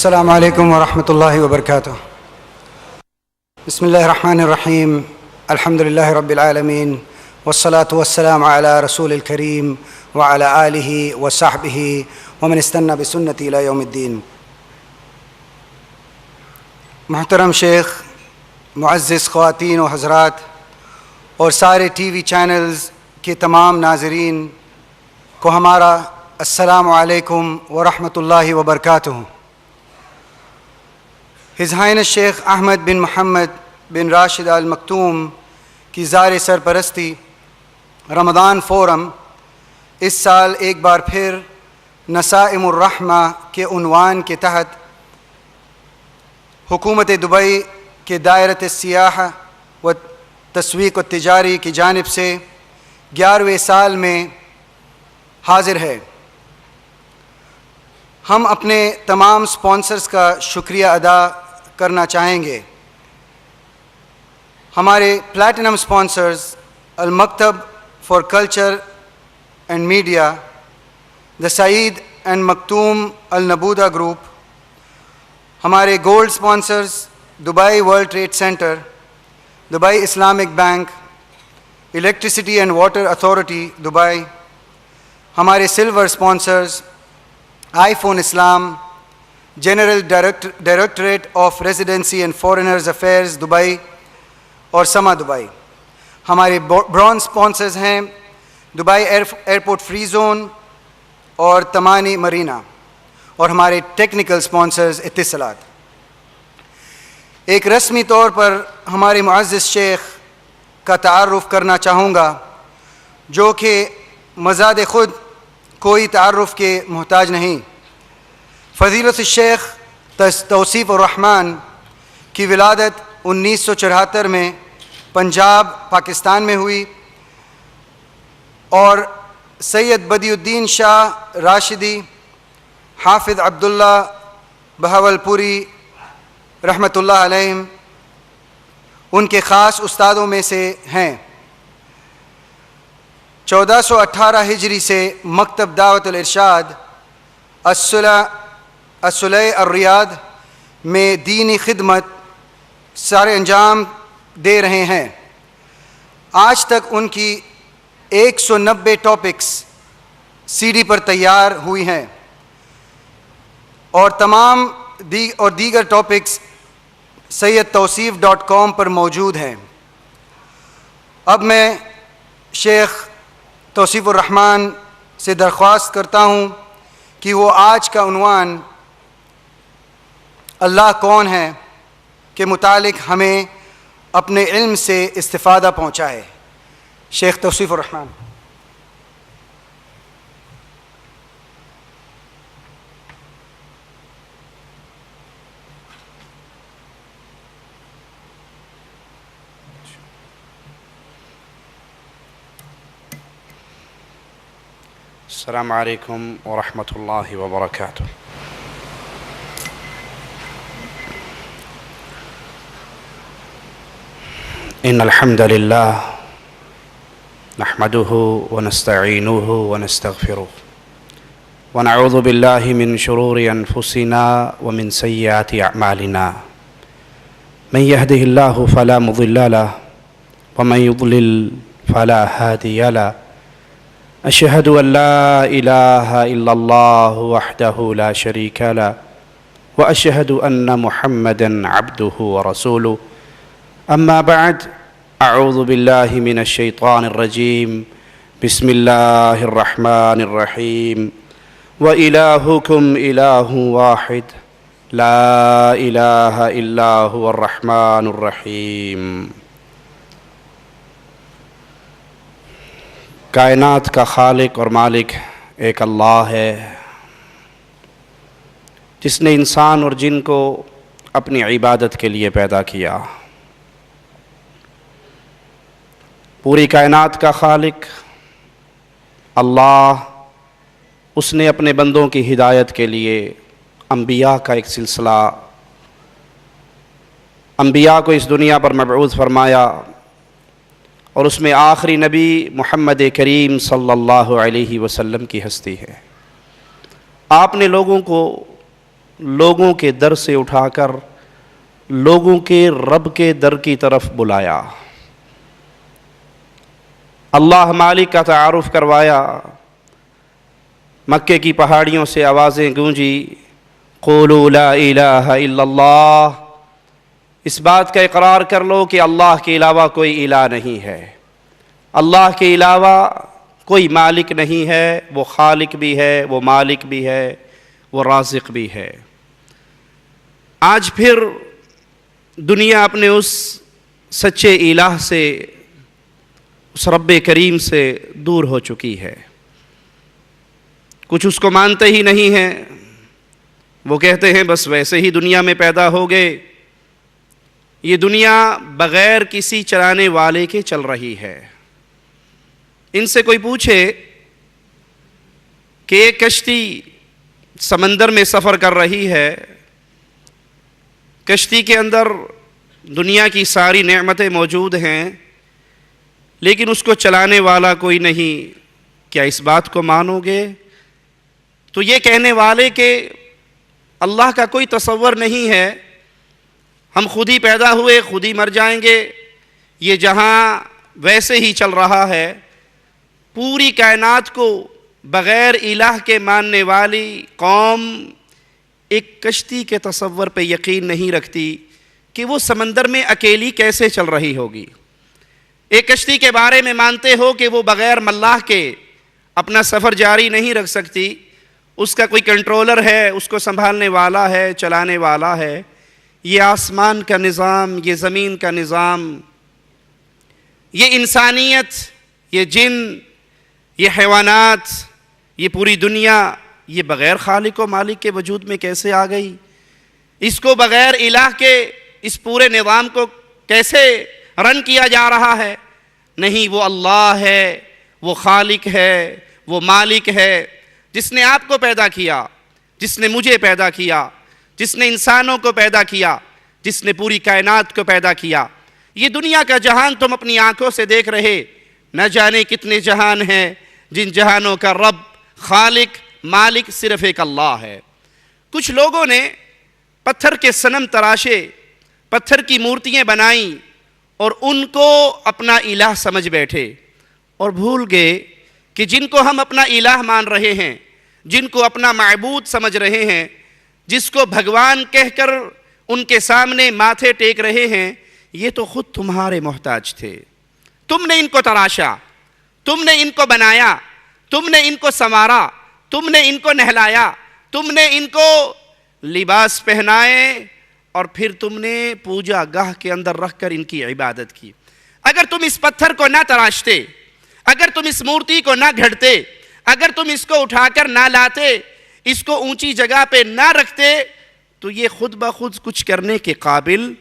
السلام علیکم ورحمۃ اللہ وبرکاتہ۔ بسم اللہ الرحمن الرحیم، الحمد للہ رب العالمین، والصلاة والسلام علی رسول الکریم وعلی آلہ وصحبہ ومن استنى بسنتی الی یوم الدین۔ محترم شیخ، معزز خواتین و حضرات اور سارے ٹی وی چینلز کے تمام ناظرین کو ہمارا السلام علیکم ورحمۃ اللہ وبرکاتہ۔ ہز ہائنس شیخ احمد بن محمد بن راشد آل مکتوم کی زار سرپرستی رمضان فورم اس سال ایک بار پھر نسائم الرحمہ کے عنوان کے تحت حکومت دبئی کے دائرۃ السیاحہ و تسویق التجاری کی جانب سے 11ویں سال میں حاضر ہے۔ ہم اپنے تمام سپانسرز کا شکریہ ادا کرنا چاہیں گے۔ ہمارے platinum sponsors Al Maktab for culture and media, the Saeed and Maktoum Al Nabooda group, ہمارے gold sponsors Dubai World Trade Centre, Dubai Islamic Bank, electricity and water authority Dubai, ہمارے silver sponsors iPhone Islam, general directorate of residency and foreigners affairs Dubai اور Sama Dubai. ہمارے bronze sponsors ہیں Dubai airport free zone اور Tamani Merina, اور ہمارے technical sponsors اتصالات۔ ایک رسمی طور پر ہمارے معزز شیخ کا تعارف کرنا چاہوں گا، جو کہ مزاد خود کوئی تعارف کے محتاج نہیں۔ فضیلت الشیخ توصیف الرحمن کی ولادت 1974 میں پنجاب پاکستان میں ہوئی، اور سید بدی الدین شاہ راشدی، حافظ عبداللہ بہاولپوری رحمۃ اللہ علیہ ان کے خاص استادوں میں سے ہیں۔ 1418 ہجری سے مکتب دعوت الارشاد الصلح الریاض میں دینی خدمت سارے انجام دے رہے ہیں۔ آج تک ان کی 190 ٹاپکس سی ڈی پر تیار ہوئی ہیں، اور تمام دیگر ٹاپکس سیدتوصیف.com پر موجود ہیں۔ اب میں شیخ توصیف الرحمن سے درخواست کرتا ہوں کہ وہ آج کا عنوان اللہ کون ہے کے متعلق ہمیں اپنے علم سے استفادہ پہنچائے۔ شیخ توصیف الرحمن۔ السلام علیکم ورحمۃ اللہ وبرکاتہ۔ ان الحمد للہ نحمده ونستعینه ونستغفره ونعوذ باللہ من شرور انفسنا ومن سیئات اعمالنا، من يهده الله فلا مضل له ومن يضلل فلا هادي له، اشہد ان لا الہ الا اللہ وحدہ لا شریک له واشہد ان محمدا عبدہ ورسولہ، اما بعد، اعوذ باللہ من الشیطان الرجیم، بسم اللہ الرحمن الرحیم، وإلہکم الہ واحد لا الہ الا هو الرحمن الرحیم۔ کائنات کا خالق اور مالک ایک اللہ ہے، جس نے انسان اور جن کو اپنی عبادت کے لیے پیدا کیا۔ پوری کائنات کا خالق اللہ، اس نے اپنے بندوں کی ہدایت کے لیے انبیاء کا ایک سلسلہ، انبیاء کو اس دنیا پر مبعوث فرمایا، اور اس میں آخری نبی محمد کریم صلی اللہ علیہ وسلم کی ہستی ہے۔ آپ نے لوگوں کو لوگوں کے در سے اٹھا کر لوگوں کے رب کے در کی طرف بلایا، اللہ مالک کا تعارف کروایا، مکے کی پہاڑیوں سے آوازیں گونجی، قولوا لا الہ الا اللہ، اس بات کا اقرار کر لو کہ اللہ کے علاوہ کوئی الہ نہیں ہے، اللہ کے علاوہ کوئی مالک نہیں ہے، وہ خالق بھی ہے، وہ مالک بھی ہے، وہ رازق بھی ہے۔ آج پھر دنیا اپنے اس سچے الہ سے، اس رب کریم سے دور ہو چکی ہے، کچھ اس کو مانتے ہی نہیں ہیں، وہ کہتے ہیں بس ویسے ہی دنیا میں پیدا ہو گئے، یہ دنیا بغیر کسی چلانے والے کے چل رہی ہے۔ ان سے کوئی پوچھے کہ ایک کشتی سمندر میں سفر کر رہی ہے، کشتی کے اندر دنیا کی ساری نعمتیں موجود ہیں، لیکن اس کو چلانے والا کوئی نہیں، کیا اس بات کو مانو گے؟ تو یہ کہنے والے کہ اللہ کا کوئی تصور نہیں ہے، ہم خود ہی پیدا ہوئے، خود ہی مر جائیں گے، یہ جہاں ویسے ہی چل رہا ہے، پوری کائنات کو بغیر الہ کے ماننے والی قوم ایک کشتی کے تصور پہ یقین نہیں رکھتی کہ وہ سمندر میں اکیلی کیسے چل رہی ہوگی۔ ایک کشتی کے بارے میں مانتے ہو کہ وہ بغیر ملاح کے اپنا سفر جاری نہیں رکھ سکتی، اس کا کوئی کنٹرولر ہے، اس کو سنبھالنے والا ہے، چلانے والا ہے۔ یہ آسمان کا نظام، یہ زمین کا نظام، یہ انسانیت، یہ جن، یہ حیوانات، یہ پوری دنیا، یہ بغیر خالق و مالک کے وجود میں کیسے آ گئی؟ اس کو بغیر الہ کے اس پورے نظام کو کیسے رن کیا جا رہا ہے؟ نہیں، وہ اللہ ہے، وہ خالق ہے، وہ مالک ہے، جس نے آپ کو پیدا کیا، جس نے مجھے پیدا کیا، جس نے انسانوں کو پیدا کیا، جس نے پوری کائنات کو پیدا کیا۔ یہ دنیا کا جہان تم اپنی آنکھوں سے دیکھ رہے، نہ جانے کتنے جہان ہیں، جن جہانوں کا رب، خالق، مالک صرف ایک اللہ ہے۔ کچھ لوگوں نے پتھر کے صنم تراشے، پتھر کی مورتیاں بنائیں اور ان کو اپنا الہ سمجھ بیٹھے، اور بھول گئے کہ جن کو ہم اپنا الہ مان رہے ہیں، جن کو اپنا معبود سمجھ رہے ہیں، جس کو بھگوان کہہ کر ان کے سامنے ماتھے ٹیک رہے ہیں، یہ تو خود تمہارے محتاج تھے۔ تم نے ان کو تراشا، تم نے ان کو بنایا، تم نے ان کو سنوارا، تم نے ان کو نہلایا، تم نے ان کو لباس پہنائے، اور پھر تم نے پوجا گاہ کے اندر رکھ کر ان کی عبادت کی۔ اگر تم اس پتھر کو نہ تراشتے، اگر تم اس مورتی کو نہ گھڑتے، اگر تم اس کو اٹھا کر نہ لاتے، اس کو اونچی جگہ پہ نہ رکھتے، تو یہ خود بخود کچھ کرنے کے قابل،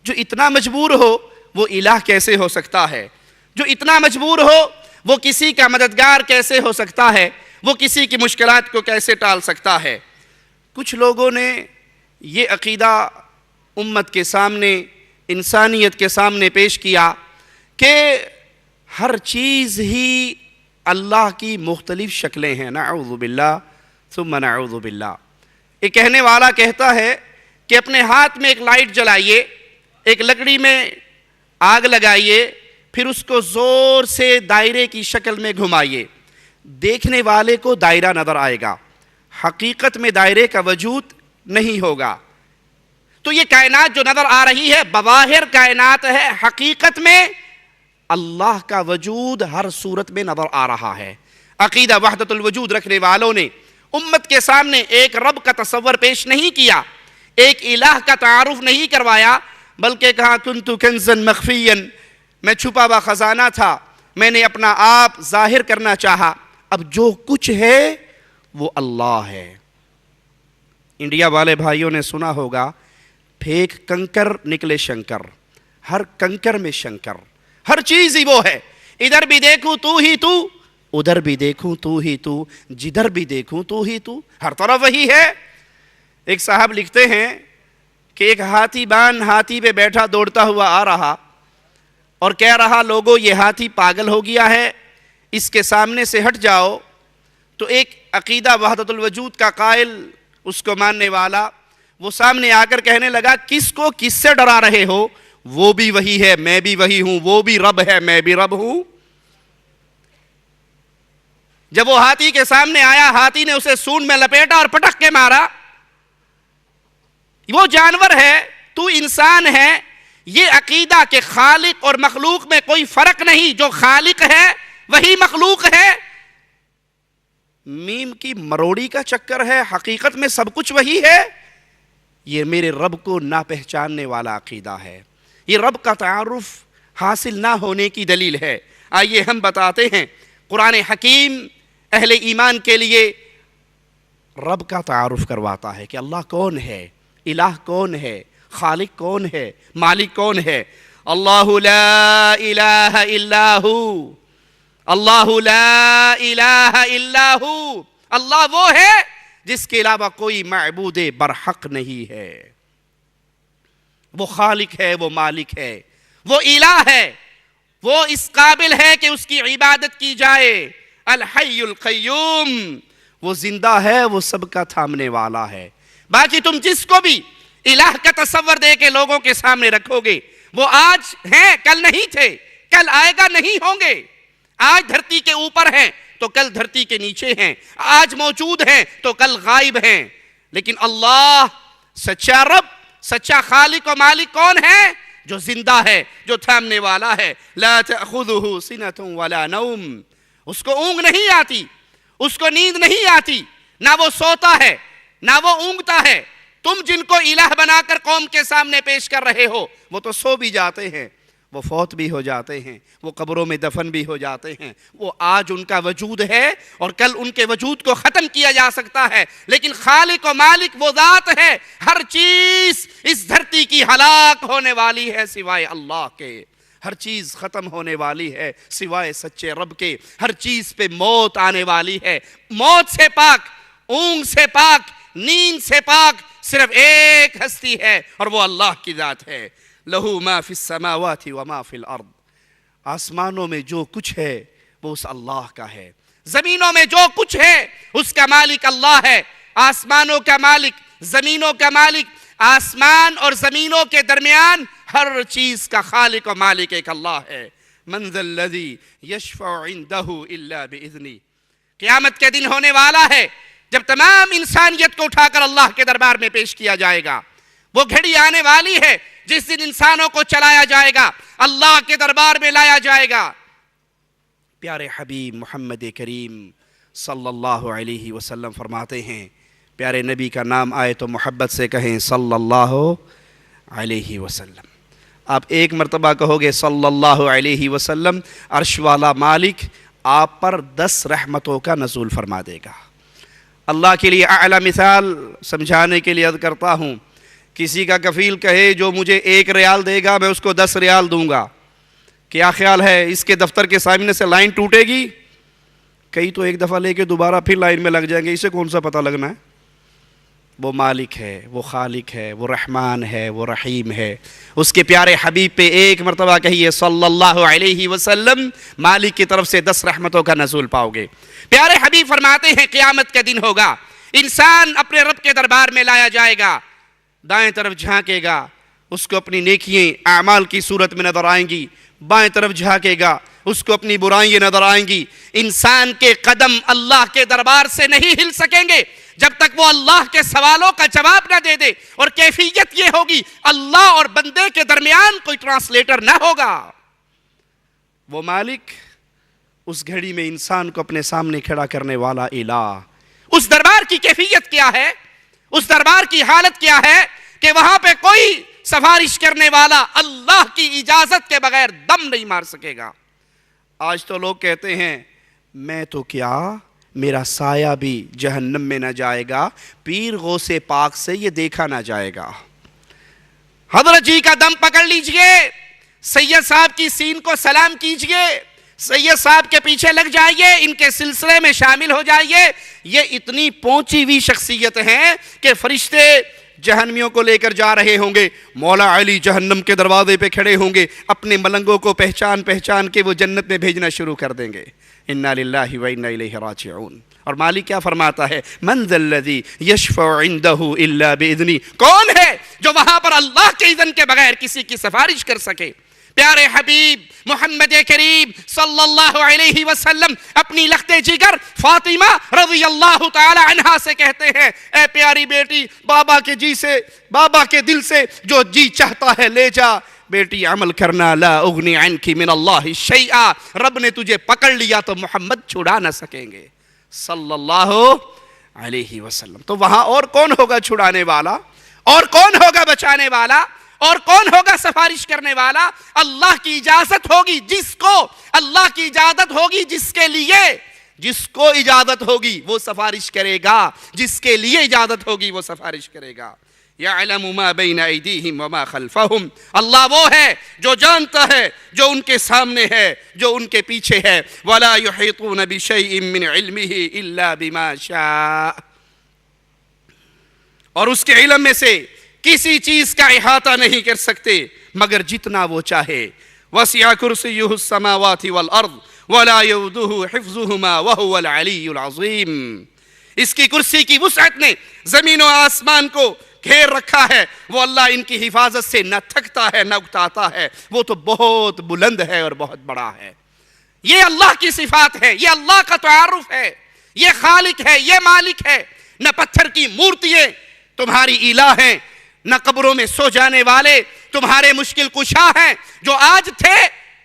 جو اتنا مجبور ہو وہ الہ کیسے ہو سکتا ہے؟ جو اتنا مجبور ہو وہ کسی کا مددگار کیسے ہو سکتا ہے؟ وہ کسی کی مشکلات کو کیسے ٹال سکتا ہے؟ کچھ لوگوں نے یہ عقیدہ امت کے سامنے، انسانیت کے سامنے پیش کیا کہ ہر چیز ہی اللہ کی مختلف شکلیں ہیں۔ نعوذ باللہ ثم نعوذ باللہ۔ ایک کہنے والا کہتا ہے کہ اپنے ہاتھ میں ایک لائٹ جلائیے، ایک لکڑی میں آگ لگائیے، پھر اس کو زور سے دائرے کی شکل میں گھمائیے، دیکھنے والے کو دائرہ نظر آئے گا، حقیقت میں دائرے کا وجود نہیں ہوگا۔ تو یہ کائنات جو نظر آ رہی ہے بظاہر کائنات ہے، حقیقت میں اللہ کا وجود ہر صورت میں نظر آ رہا ہے۔ عقیدہ وحدت الوجود رکھنے والوں نے امت کے سامنے ایک رب کا تصور پیش نہیں کیا، ایک الہ کا تعارف نہیں کروایا، بلکہ کہا کنت کنزا مخفیا، میں چھپا ہوا خزانہ تھا، میں نے اپنا آپ ظاہر کرنا چاہا، اب جو کچھ ہے وہ اللہ ہے۔ انڈیا والے بھائیوں نے سنا ہوگا، پھینک کنکر نکلے شنکر، ہر کنکر میں شنکر، ہر چیز ہی وہ ہے، ادھر بھی دیکھوں تو ہی تو، ادھر بھی دیکھوں تو ہی تو، جدھر بھی دیکھوں تو ہی تو، ہر طرف وہی ہے۔ ایک صاحب لکھتے ہیں کہ ایک ہاتھی بان ہاتھی پہ بیٹھا دوڑتا ہوا آ رہا اور کہہ رہا لوگو یہ ہاتھی پاگل ہو گیا ہے، اس کے سامنے سے ہٹ جاؤ۔ تو ایک عقیدہ وحدت الوجود کا قائل، اس کو ماننے والا وہ سامنے آ کر کہنے لگا کس کو کس سے ڈرا رہے ہو؟ وہ بھی وہی ہے میں بھی وہی ہوں، وہ بھی رب ہے میں بھی رب ہوں۔ جب وہ ہاتھی کے سامنے آیا، ہاتھی نے اسے سونڈ میں لپیٹا اور پٹک کے مارا۔ وہ جانور ہے، تو انسان ہے۔ یہ عقیدہ کہ خالق اور مخلوق میں کوئی فرق نہیں، جو خالق ہے وہی مخلوق ہے، میم کی مروڑی کا چکر ہے، حقیقت میں سب کچھ وہی ہے۔ یہ میرے رب کو نہ پہچاننے والا عقیدہ ہے، یہ رب کا تعارف حاصل نہ ہونے کی دلیل ہے۔ آئیے ہم بتاتے ہیں، قرآن حکیم اہل ایمان کے لیے رب کا تعارف کرواتا ہے کہ اللہ کون ہے، الہ کون ہے، خالق کون ہے، مالک کون ہے۔ اللہ لا الہ الا ہو، اللہ لا الہ الا ہو، اللہ وہ ہے جس کے علاوہ کوئی معبود برحق نہیں ہے۔ وہ خالق ہے، وہ مالک ہے، وہ الہ ہے، وہ اس قابل ہے کہ اس کی عبادت کی جائے۔ الحی القیوم، وہ زندہ ہے، وہ سب کا تھامنے والا ہے۔ باقی تم جس کو بھی الہ کا تصور دے کے لوگوں کے سامنے رکھو گے، وہ آج ہیں کل نہیں تھے، کل آئے گا نہیں ہوں گے۔ آج دھرتی کے اوپر ہیں تو کل دھرتی کے نیچے ہیں، آج موجود ہیں تو کل غائب ہیں۔ لیکن اللہ سچا رب، سچا خالق و مالک کون ہے؟ جو زندہ ہے، جو تھامنے والا ہے۔ لا تأخذہ سنۃ ولا نوم، اس کو اونگ نہیں آتی، اس کو نیند نہیں آتی، نہ وہ سوتا ہے نہ وہ اونگتا ہے۔ تم جن کو الہ بنا کر قوم کے سامنے پیش کر رہے ہو، وہ تو سو بھی جاتے ہیں، وہ فوت بھی ہو جاتے ہیں، وہ قبروں میں دفن بھی ہو جاتے ہیں۔ وہ آج ان کا وجود ہے اور کل ان کے وجود کو ختم کیا جا سکتا ہے، لیکن خالق و مالک وہ ذات ہے۔ ہر چیز اس دھرتی کی ہلاک ہونے والی ہے سوائے اللہ کے، ہر چیز ختم ہونے والی ہے سوائے سچے رب کے، ہر چیز پہ موت آنے والی ہے۔ موت سے پاک، اونگ سے پاک، نیند سے پاک صرف ایک ہستی ہے اور وہ اللہ کی ذات ہے۔ لہو ما فی السماوات وما فی الارض، آسمانوں میں جو کچھ ہے وہ اس اللہ کا ہے، زمینوں میں جو کچھ ہے اس کا مالک اللہ ہے۔ آسمانوں کا مالک، زمینوں کا مالک، آسمان اور زمینوں کے درمیان ہر چیز کا خالق و مالک ایک اللہ ہے۔ من ذا الذی یشفع عندہ الا باذنہ، قیامت کے دن ہونے والا ہے جب تمام انسانیت کو اٹھا کر اللہ کے دربار میں پیش کیا جائے گا۔ وہ گھڑی آنے والی ہے جس دن انسانوں کو چلایا جائے گا، اللہ کے دربار میں لایا جائے گا۔ پیارے حبیب محمد کریم صلی اللہ علیہ وسلم فرماتے ہیں، پیارے نبی کا نام آئے تو محبت سے کہیں صلی اللہ علیہ وسلم۔ آپ ایک مرتبہ کہو گے صلی اللہ علیہ وسلم، عرش والا مالک آپ پر 10 رحمتوں کا نزول فرما دے گا۔ اللہ کے لیے اعلیٰ مثال سمجھانے کے لیے عرض کرتا ہوں، کسی کا کفیل کہے جو مجھے 1 ریال دے گا میں اس کو 10 ریال دوں گا، کیا خیال ہے اس کے دفتر کے سامنے سے لائن ٹوٹے گی؟ کئی تو ایک دفعہ لے کے دوبارہ پھر لائن میں لگ جائیں گے، اسے کون سا پتہ لگنا ہے؟ وہ مالک ہے، وہ خالق ہے، وہ رحمان ہے، وہ رحیم ہے۔ اس کے پیارے حبیب پہ ایک مرتبہ کہیے صلی اللہ علیہ وسلم، مالک کی طرف سے 10 رحمتوں کا نزول پاؤ گے۔ پیارے حبیب فرماتے ہیں قیامت کا دن ہوگا، انسان اپنے رب کے دربار میں لایا جائے گا، دائیں طرف جھانکے گا، اس کو اپنی نیکیاں اعمال کی صورت میں نظر آئیں گی، بائیں طرف جھانکے گا، اس کو اپنی برائیاں نظر آئیں گی۔ انسان کے قدم اللہ کے دربار سے نہیں ہل سکیں گے جب تک وہ اللہ کے سوالوں کا جواب نہ دے دے، اور کیفیت یہ ہوگی اللہ اور بندے کے درمیان کوئی ٹرانسلیٹر نہ ہوگا۔ وہ مالک اس گھڑی میں انسان کو اپنے سامنے کھڑا کرنے والا الہ، اس دربار کی کیفیت کیا ہے، اس دربار کی حالت کیا ہے کہ وہاں پہ کوئی سفارش کرنے والا اللہ کی اجازت کے بغیر دم نہیں مار سکے گا۔ آج تو لوگ کہتے ہیں میں تو کیا، میرا سایہ بھی جہنم میں نہ جائے گا، پیر غوث پاک سے یہ دیکھا نہ جائے گا۔ حضرت جی کا دم پکڑ لیجئے، سید صاحب کی سین کو سلام کیجئے، سید صاحب کے پیچھے لگ جائیے، ان کے سلسلے میں شامل ہو جائیے۔ یہ اتنی پہنچی ہوئی شخصیت ہیں کہ فرشتے جہنمیوں کو لے کر جا رہے ہوں گے، مولا علی جہنم کے دروازے پہ کھڑے ہوں گے، اپنے ملنگوں کو پہچان پہچان کے وہ جنت میں بھیجنا شروع کر دیں گے۔ انا للہ و انا الیہ راجعون۔ اور مالک کیا فرماتا ہے؟ من ذا الذی یشفع عندہ الا باذنہ، کون ہے جو وہاں پر اللہ کے اذن کے بغیر کسی کی سفارش کر سکے؟ پیارے حبیب محمد کریم صلی اللہ علیہ وسلم اپنی لخت جگر فاطمہ رضی اللہ تعالی عنہا سے کہتے ہیں، اے پیاری بیٹی، بابا کے جی سے، بابا کے دل سے جو جی چاہتا ہے لے جا، بیٹی عمل کرنا، لا اغنی عنکی من اللہ شیئا، رب نے تجھے پکڑ لیا تو محمد چھڑا نہ سکیں گے صلی اللہ علیہ وسلم۔ تو وہاں اور کون ہوگا چھڑانے والا، اور کون ہوگا بچانے والا، اور کون ہوگا سفارش کرنے والا؟ اللہ کی اجازت ہوگی جس کو، اللہ کی اجازت ہوگی جس کے لیے، جس کو اجازت ہوگی وہ سفارش کرے گا، جس کے لیے اجازت ہوگی وہ سفارش کرے گا۔ یعلم ما بین ایدیہم وما خلفہم، اللہ وہ ہے جو جانتا ہے جو ان کے سامنے ہے، جو ان کے پیچھے ہے۔ ولا یحیطون بشیء من علمہ الا بما شاء، اور اس کے علم میں سے کسی چیز کا احاطہ نہیں کر سکتے مگر جتنا وہ چاہے۔ وسع کرسیہ السماوات والارض ولا یؤودہ حفظہما وہو العلی العظیم، اس کی کرسی کی وسعت نے زمین و آسمان کو گھیر رکھا ہے، وہ اللہ ان کی حفاظت سے نہ تھکتا ہے نہ اکتاتا ہے، وہ تو بہت بلند ہے اور بہت بڑا ہے۔ یہ اللہ کی صفات ہے، یہ اللہ کا تعارف ہے، یہ خالق ہے، یہ مالک ہے۔ نہ پتھر کی مورتیاں تمہاری الہ ہیں، نہ قبروں میں سو جانے والے تمہارے مشکل کشا ہیں، جو آج تھے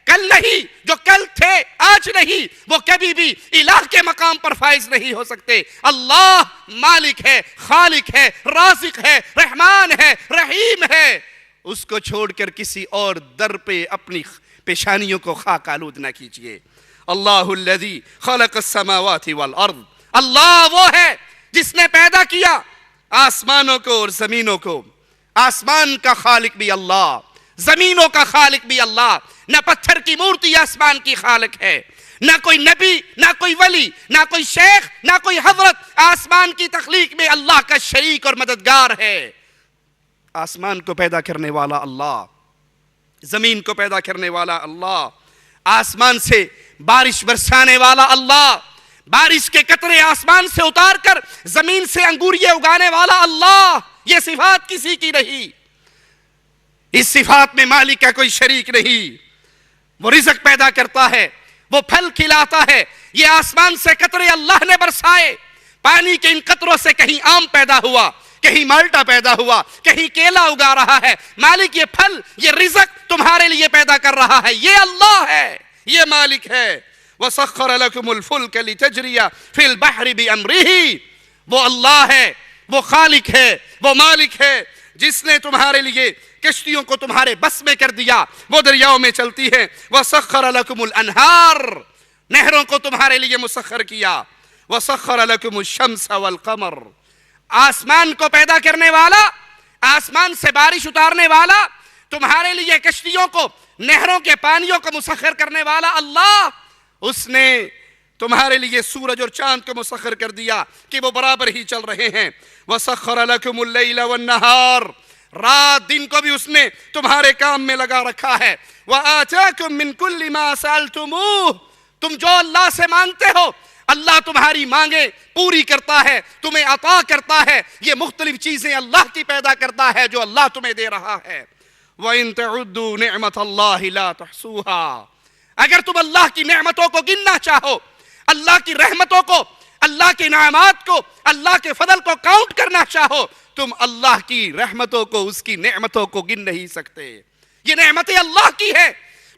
کل نہیں، جو کل تھے آج نہیں، وہ کبھی بھی الہ کے مقام پر فائز نہیں ہو سکتے۔ اللہ مالک ہے، خالق ہے، رازق ہے، رحمان ہے، رحیم ہے، اس کو چھوڑ کر کسی اور در پہ اپنی پیشانیوں کو خاک آلود نہ کیجئے۔ اللہ الذی خلق السماوات والارض، اللہ وہ ہے جس نے پیدا کیا آسمانوں کو اور زمینوں کو۔ آسمان کا خالق بھی اللہ، زمینوں کا خالق بھی اللہ۔ نہ پتھر کی مورتی آسمان کی خالق ہے، نہ کوئی نبی، نہ کوئی ولی، نہ کوئی شیخ، نہ کوئی حضرت آسمان کی تخلیق میں اللہ کا شریک اور مددگار ہے۔ آسمان کو پیدا کرنے والا اللہ، زمین کو پیدا کرنے والا اللہ، آسمان سے بارش برسانے والا اللہ، بارش کے قطرے آسمان سے اتار کر زمین سے انگوریے اگانے والا اللہ۔ یہ صفات کسی کی نہیں، اس صفات میں مالک کا کوئی شریک نہیں۔ وہ رزق پیدا کرتا ہے، وہ پھل کھلاتا ہے۔ یہ آسمان سے قطرے اللہ نے برسائے، پانی کے ان قطروں سے کہیں آم پیدا ہوا، کہیں مالٹا پیدا ہوا، کہیں کیلا اگا رہا ہے۔ مالک یہ پھل، یہ رزق تمہارے لیے پیدا کر رہا ہے، یہ اللہ ہے، یہ مالک ہے۔ وَسَخَّرَ لَكُمُ الْفُلْكَ لِتَجْرِيَ فِي الْبَحْرِ بِأَمْرِهِ، وہ اللہ ہے، وہ خالق ہے، وہ مالک ہے جس نے تمہارے لیے کشتیوں کو تمہارے بس میں کر دیا، وہ دریاؤں میں چلتی ہے۔ وَسَخَّرَ لَكُمُ الْأَنْهَارِ، نہروں کو تمہارے لیے مسخر کیا۔ وَسَخَّرَ لَكُمُ الشَّمْسَ وَالْقَمَرَ، آسمان کو پیدا کرنے والا، آسمان سے بارش اتارنے والا، تمہارے لیے کشتیوں کو، نہروں کے پانیوں کو مسخر کرنے والا اللہ، اس نے تمہارے لیے سورج اور چاند کو مسخر کر دیا کہ وہ برابر ہی چل رہے ہیں۔ وَسَخَّرَ لَكُمُ اللَّيْلَ وَالنَّهَارِ، رات دن کو بھی اس نے تمہارے کام میں لگا رکھا ہے۔ وَآتَاكُم مِّن كُلِّ مَا سَأَلْتُمُوهُ، تم جو اللہ سے مانگتے ہو اللہ تمہاری مانگیں پوری کرتا ہے، تمہیں عطا کرتا ہے۔ یہ مختلف چیزیں اللہ کی پیدا کرتا ہے جو اللہ تمہیں دے رہا ہے۔ وَإِن تَعُدُّوا نِعْمَةَ اللَّهِ لَا تُحْصُوهَا، اگر تم اللہ کی نعمتوں کو گننا چاہو، اللہ کی رحمتوں کو، اللہ کے انعامات کو، اللہ کے فضل کو کاؤنٹ کرنا چاہو، تم اللہ کی رحمتوں کو، اس کی نعمتوں کو گن نہیں سکتے۔ یہ نعمتیں اللہ کی ہے،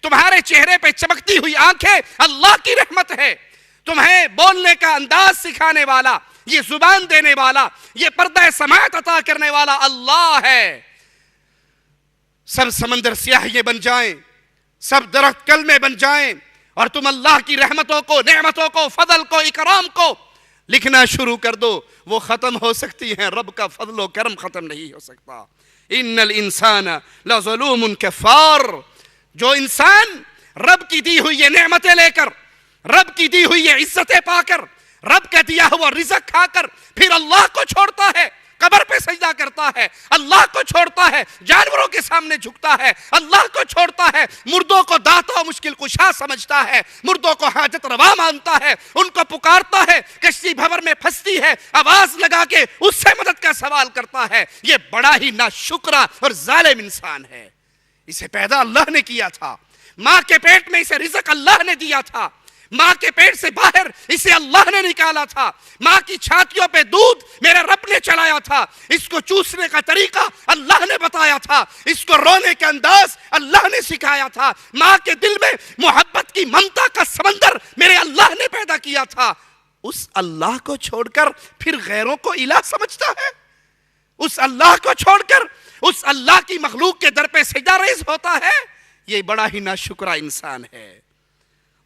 تمہارے چہرے پہ چمکتی ہوئی آنکھیں اللہ کی رحمت ہے، تمہیں بولنے کا انداز سکھانے والا، یہ زبان دینے والا، یہ پردہ سماعت عطا کرنے والا اللہ ہے۔ سب سمندر سیاہیے بن جائیں، سب درخت کلمے بن جائیں، اور تم اللہ کی رحمتوں کو، نعمتوں کو، فضل کو، اکرام کو لکھنا شروع کر دو، وہ ختم ہو سکتی ہیں، رب کا فضل و کرم ختم نہیں ہو سکتا۔ ان الانسان لظلوم کفار، جو انسان رب کی دی ہوئی یہ نعمتیں لے کر، رب کی دی ہوئی یہ عزتیں پا کر، رب کا دیا ہوا رزق کھا کر پھر اللہ کو چھوڑتا ہے، قبر پہ سجدہ کرتا ہے، اللہ کو چھوڑتا ہے جانوروں کے سامنے جھکتا ہے، اللہ کو چھوڑتا ہے مردوں کو داتا و مشکل کشا سمجھتا ہے، مردوں کو حاجت روا مانتا ہے، ان کو پکارتا ہے، کشتی بھنور میں پھنستی ہے آواز لگا کے اس سے مدد کا سوال کرتا ہے، یہ بڑا ہی ناشکرا اور ظالم انسان ہے۔ اسے پیدا اللہ نے کیا تھا، ماں کے پیٹ میں اسے رزق اللہ نے دیا تھا، ماں کے پیٹ سے باہر اسے اللہ نے نکالا تھا، ماں کی چھاتیوں پہ دودھ میرے رب نے چلایا تھا، اس کو چوسنے کا طریقہ اللہ نے بتایا تھا، اس کو رونے کا انداز اللہ نے سکھایا تھا، ماں کے دل میں محبت کی ممتا کا سمندر میرے اللہ نے پیدا کیا تھا۔ اس اللہ کو چھوڑ کر پھر غیروں کو الہ سمجھتا ہے، اس اللہ کو چھوڑ کر اس اللہ کی مخلوق کے در پہ سجدہ ریز ہوتا ہے، یہ بڑا ہی ناشکرا انسان ہے۔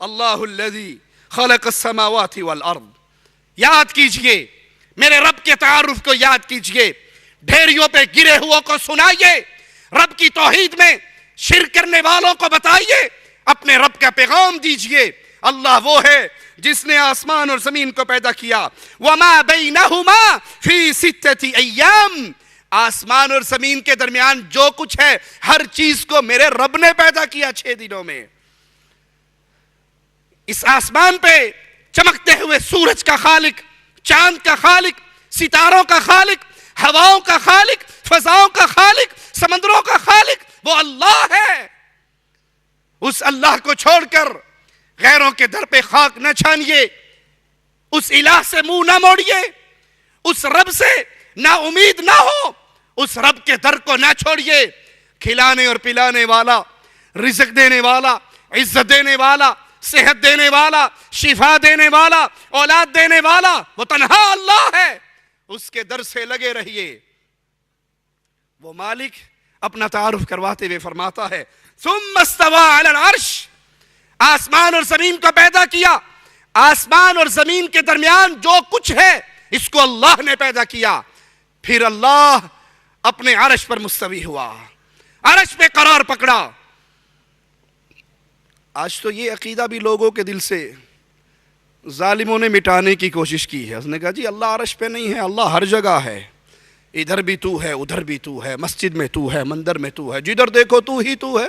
اللہ الذی خلق السماوات والارض، یاد کیجئے میرے رب کے تعارف کو، یاد کیجئے ڈھیریوں پہ گرے ہوا کو سنائیے، رب کی توحید میں شرک کرنے والوں کو بتائیے، اپنے رب کا پیغام دیجئے۔ اللہ وہ ہے جس نے آسمان اور زمین کو پیدا کیا، وما بینہما فی ستۃ ایام، آسمان اور زمین کے درمیان جو کچھ ہے ہر چیز کو میرے رب نے پیدا کیا 6 دنوں میں۔ اس آسمان پہ چمکتے ہوئے سورج کا خالق، چاند کا خالق، ستاروں کا خالق، ہواؤں کا خالق، فضاؤں کا خالق، سمندروں کا خالق وہ اللہ ہے۔ اس اللہ کو چھوڑ کر غیروں کے در پہ خاک نہ چھانیے، اس الہ سے منہ نہ موڑیے، اس رب سے نا امید نہ ہو، اس رب کے در کو نہ چھوڑیے۔ کھلانے اور پلانے والا، رزق دینے والا، عزت دینے والا، صحت دینے والا، شفا دینے والا، اولاد دینے والا وہ تنہا اللہ ہے، اس کے در سے لگے رہیے۔ وہ مالک اپنا تعارف کرواتے ہوئے فرماتا ہے ثم استوى على العرش، آسمان اور زمین کو پیدا کیا، آسمان اور زمین کے درمیان جو کچھ ہے اس کو اللہ نے پیدا کیا، پھر اللہ اپنے عرش پر مستوی ہوا، عرش پہ قرار پکڑا۔ آج تو یہ عقیدہ بھی لوگوں کے دل سے ظالموں نے مٹانے کی کوشش کی ہے۔ اس نے کہا جی اللہ عرش پہ نہیں ہے، اللہ ہر جگہ ہے، ادھر بھی تو ہے، ادھر بھی تو ہے، مسجد میں تو ہے، مندر میں تو ہے، جدھر دیکھو تو ہی تو ہے۔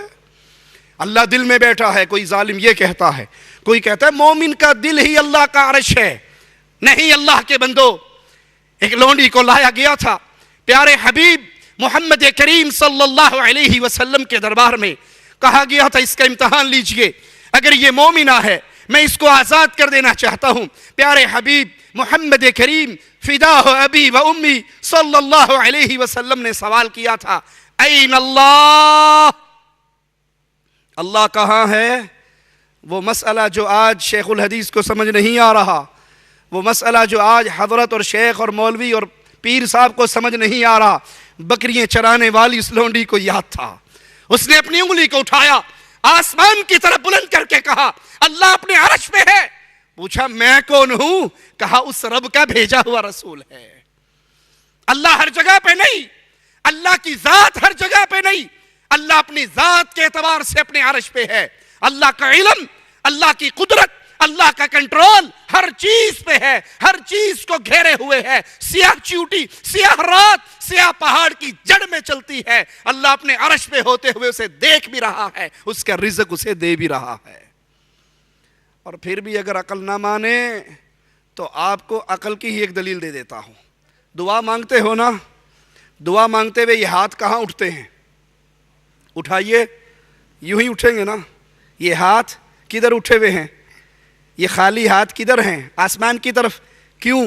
اللہ دل میں بیٹھا ہے، کوئی ظالم یہ کہتا ہے، کوئی کہتا ہے مومن کا دل ہی اللہ کا عرش ہے۔ نہیں اللہ کے بندو، ایک لونڈی کو لایا گیا تھا پیارے حبیب محمد کریم صلی اللہ علیہ وسلم کے دربار میں، کہا گیا تھا اس کا امتحان لیجئے، اگر یہ مومنہ ہے میں اس کو آزاد کر دینا چاہتا ہوں۔ پیارے حبیب محمد کریم فداہ ابی و امی صلی اللہ علیہ وسلم نے سوال کیا تھا این اللہ، اللہ کہاں ہے؟ وہ مسئلہ جو آج شیخ الحدیث کو سمجھ نہیں آ رہا، وہ مسئلہ جو آج حضرت اور شیخ اور مولوی اور پیر صاحب کو سمجھ نہیں آ رہا، بکریاں چرانے والی اس لونڈی کو یاد تھا۔ اس نے اپنی انگلی کو اٹھایا، آسمان کی طرف بلند کر کے کہا اللہ اپنے عرش پہ ہے۔ پوچھا میں کون ہوں؟ کہا اس رب کا بھیجا ہوا رسول ہے۔ اللہ ہر جگہ پہ نہیں، اللہ کی ذات ہر جگہ پہ نہیں، اللہ اپنی ذات کے اعتبار سے اپنے عرش پہ ہے۔ اللہ کا علم، اللہ کی قدرت، اللہ کا کنٹرول ہر چیز پہ ہے، ہر چیز کو گھیرے ہوئے ہے۔ سیاہ چیوٹی، سیاہ رات، سیاہ پہاڑ کی جڑ میں چلتی ہے، اللہ اپنے عرش پہ ہوتے ہوئے اسے دیکھ بھی رہا ہے، اس کا رزق اسے دے بھی رہا ہے۔ اور پھر بھی اگر عقل نہ مانے تو آپ کو عقل کی ہی ایک دلیل دے دیتا ہوں۔ دعا مانگتے ہو نا، دعا مانگتے ہوئے یہ ہاتھ کہاں اٹھتے ہیں؟ اٹھائیے، یوں ہی اٹھیں گے نا۔ یہ ہاتھ کدھر اٹھے ہوئے ہیں؟ یہ خالی ہاتھ کدھر ہیں؟ آسمان کی طرف۔ کیوں؟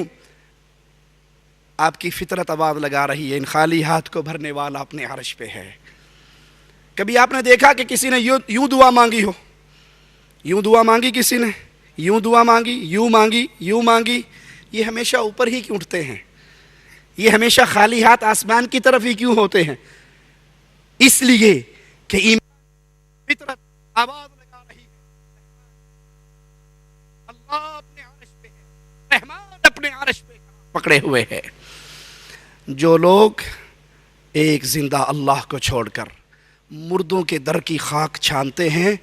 آپ کی فطرت آواز لگا رہی ہے ان خالی ہاتھ کو بھرنے والا اپنے عرش پہ ہے۔ کبھی آپ نے دیکھا کہ کسی نے یوں دعا مانگی ہو؟ یوں دعا مانگی کسی نے؟ یوں دعا مانگی، یوں مانگی، یوں مانگی؟ یہ ہمیشہ اوپر ہی کیوں اٹھتے ہیں؟ یہ ہمیشہ خالی ہاتھ آسمان کی طرف ہی کیوں ہوتے ہیں؟ اس لیے کہ ایمان فطرت آواز لگا رہی ہے اللہ اپنے عرش پہ ہے، رحمان اپنے عرش پہ پکڑے ہوئے ہے۔ جو لوگ ایک زندہ اللہ کو چھوڑ کر مردوں کے در کی خاک چھانتے ہیں،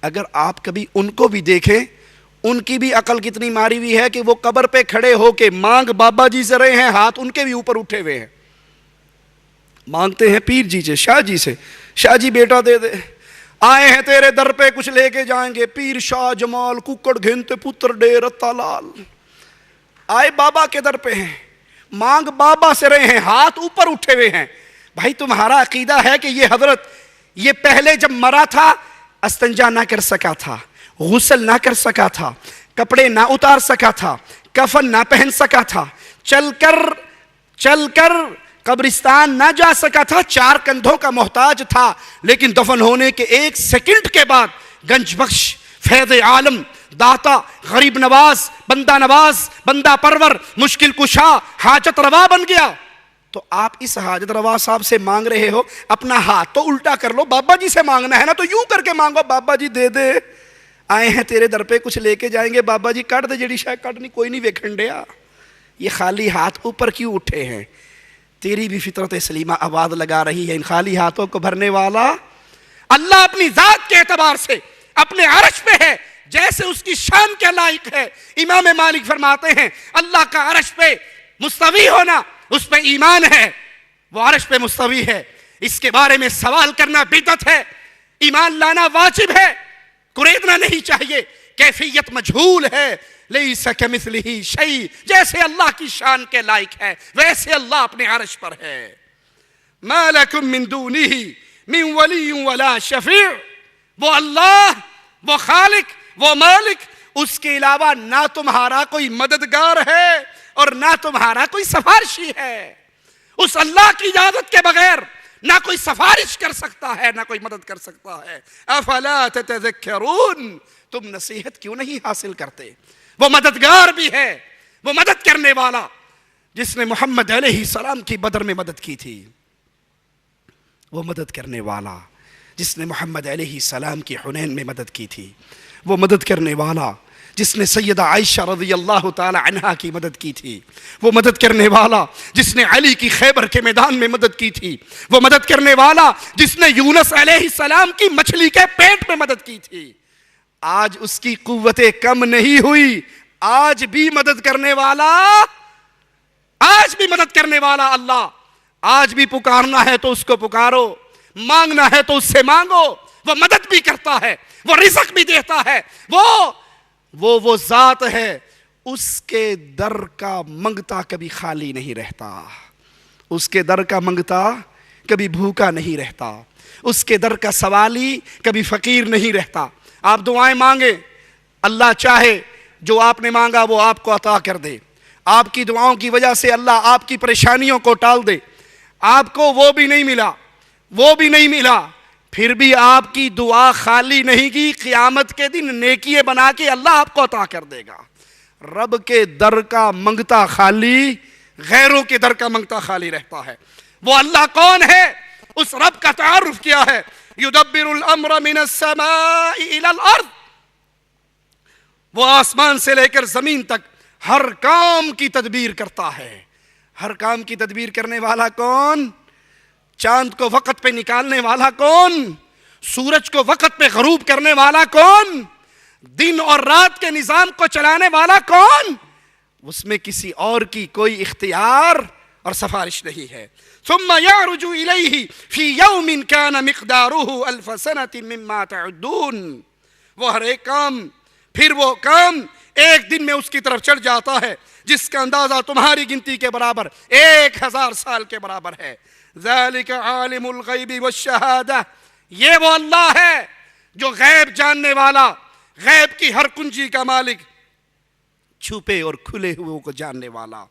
اگر آپ کبھی ان کو بھی دیکھیں، ان کی بھی عقل کتنی ماری ہوئی ہے کہ وہ قبر پہ کھڑے ہو کے مانگ بابا جی سے رہے ہیں، ہاتھ ان کے بھی اوپر اٹھے ہوئے ہیں، مانگتے ہیں پیر جی سے، شاہ جی سے، شاہ جی بیٹا دے دے، آئے ہیں تیرے در پہ کچھ لے کے جائیں گے، پیر شاہ جمال ککڑ گھنتے پتر ڈے رتا لال آئے بابا کے در پہ ہیں، مانگ بابا سے رہے ہیں، ہاتھ اوپر اٹھے ہوئے ہیں۔ بھائی تمہارا عقیدہ ہے کہ یہ حضرت یہ پہلے جب مرا تھا استنجا نہ کر سکا تھا، غسل نہ کر سکا تھا، کپڑے نہ اتار سکا تھا، کفن نہ پہن سکا تھا، چل کر قبرستان نہ جا سکا تھا، 4 کندھوں کا محتاج تھا، لیکن دفن ہونے کے 1 سیکنڈ کے بعد گنج بخش، فیض عالم، داتا، غریب نواز، بندہ پرور، مشکل کشا، حاجت روا بن گیا۔ تو آپ اس حاجت روا صاحب سے مانگ رہے ہو، اپنا ہاتھ تو الٹا کر لو، بابا جی سے مانگنا ہے نا تو یوں کر کے مانگو، بابا جی دے دے، آئے ہیں تیرے در پہ کچھ لے کے جائیں گے، بابا جی کٹ دے جڑی شاید کٹنی کوئی نہیں ویکھنڈیا، یہ خالی ہاتھ اوپر کیوں اٹھے ہیں؟ تیری بھی فطرت سلیمہ آواز لگا رہی ہے، ان خالی ہاتھوں کو بھرنے والا اللہ اپنی ذات کے اعتبار سے اپنے عرش پہ ہے، جیسے اس کی شان کے لائق ہے۔ امام مالک فرماتے ہیں اللہ کا عرش پہ مستوی ہونا اس پہ ایمان ہے، وہ عرش پہ مستوی ہے، اس کے بارے میں سوال کرنا بدعت ہے، ایمان لانا واجب ہے، قریدنا نہیں چاہیے، کیفیت مجھول ہے، لیس کمثلہ شیء، جیسے اللہ کی شان کے لائق ہے ویسے اللہ اپنے عرش پر ہے۔ ما لکم من دونہ من ولی ولا شفیع، وہ اللہ، وہ خالق، وہ مالک، اس کے علاوہ نہ تمہارا کوئی مددگار ہے اور نہ تمہارا کوئی سفارشی ہے۔ اس اللہ کی اجازت کے بغیر نہ کوئی سفارش کر سکتا ہے نہ کوئی مدد کر سکتا ہے۔ افلا تتذکرون، تم نصیحت کیوں نہیں حاصل کرتے؟ وہ مددگار بھی ہے، وہ مدد کرنے والا جس نے محمد علیہ السلام کی بدر میں مدد کی تھی، وہ مدد کرنے والا جس نے محمد علیہ السلام کی حنین میں مدد کی تھی، وہ مدد کرنے والا جس نے سیدہ عائشہ رضی اللہ تعالی عنہا کی مدد کی تھی، وہ مدد کرنے والا جس نے علی کی خیبر کے میدان میں مدد کی تھی، وہ مدد کرنے والا جس نے یونس علیہ السلام کی مچھلی کے پیٹ میں مدد کی تھی۔ آج اس کی قوتیں کم نہیں ہوئی، آج بھی مدد کرنے والا اللہ، آج بھی پکارنا ہے تو اس کو پکارو، مانگنا ہے تو اس سے مانگو، وہ مدد بھی کرتا ہے، وہ رزق بھی دیتا ہے، وہ ذات ہے، اس کے در کا منگتا کبھی خالی نہیں رہتا، اس کے در کا منگتا کبھی بھوکا نہیں رہتا، اس کے در کا سوالی کبھی فقیر نہیں رہتا۔ آپ دعائیں مانگیں، اللہ چاہے جو آپ نے مانگا وہ آپ کو عطا کر دے، آپ کی دعاؤں کی وجہ سے اللہ آپ کی پریشانیوں کو ٹال دے، آپ کو وہ بھی نہیں ملا، پھر بھی آپ کی دعا خالی نہیں کی، قیامت کے دن نیکیے بنا کے اللہ آپ کو عطا کر دے گا۔ رب کے در کا منگتا خالی، غیروں کے در کا منگتا خالی رہتا ہے۔ وہ اللہ کون ہے؟ اس رب کا تعارف کیا ہے؟ یدبر الامر من السماء الى الارض، وہ آسمان سے لے کر زمین تک ہر کام کی تدبیر کرتا ہے۔ ہر کام کی تدبیر کرنے والا کون؟ چاند کو وقت پہ نکالنے والا کون؟ سورج کو وقت پہ غروب کرنے والا کون؟ دن اور رات کے نظام کو چلانے والا کون؟ اس میں کسی اور کی کوئی اختیار اور سفارش نہیں ہے۔ ثم يعرج إليه في يوم كان مقداره 1000 سنة مما تعدون، وہ ہر ایک کام، پھر وہ کام ایک دن میں اس کی طرف چڑھ جاتا ہے جس کا اندازہ تمہاری گنتی کے برابر 1000 سال کے برابر ہے۔ ذالک عالم الغیب والشہادہ، یہ وہ اللہ ہے جو غیب جاننے والا، غیب کی ہر کنجی کا مالک، چھپے اور کھلے ہوئے کو جاننے والا۔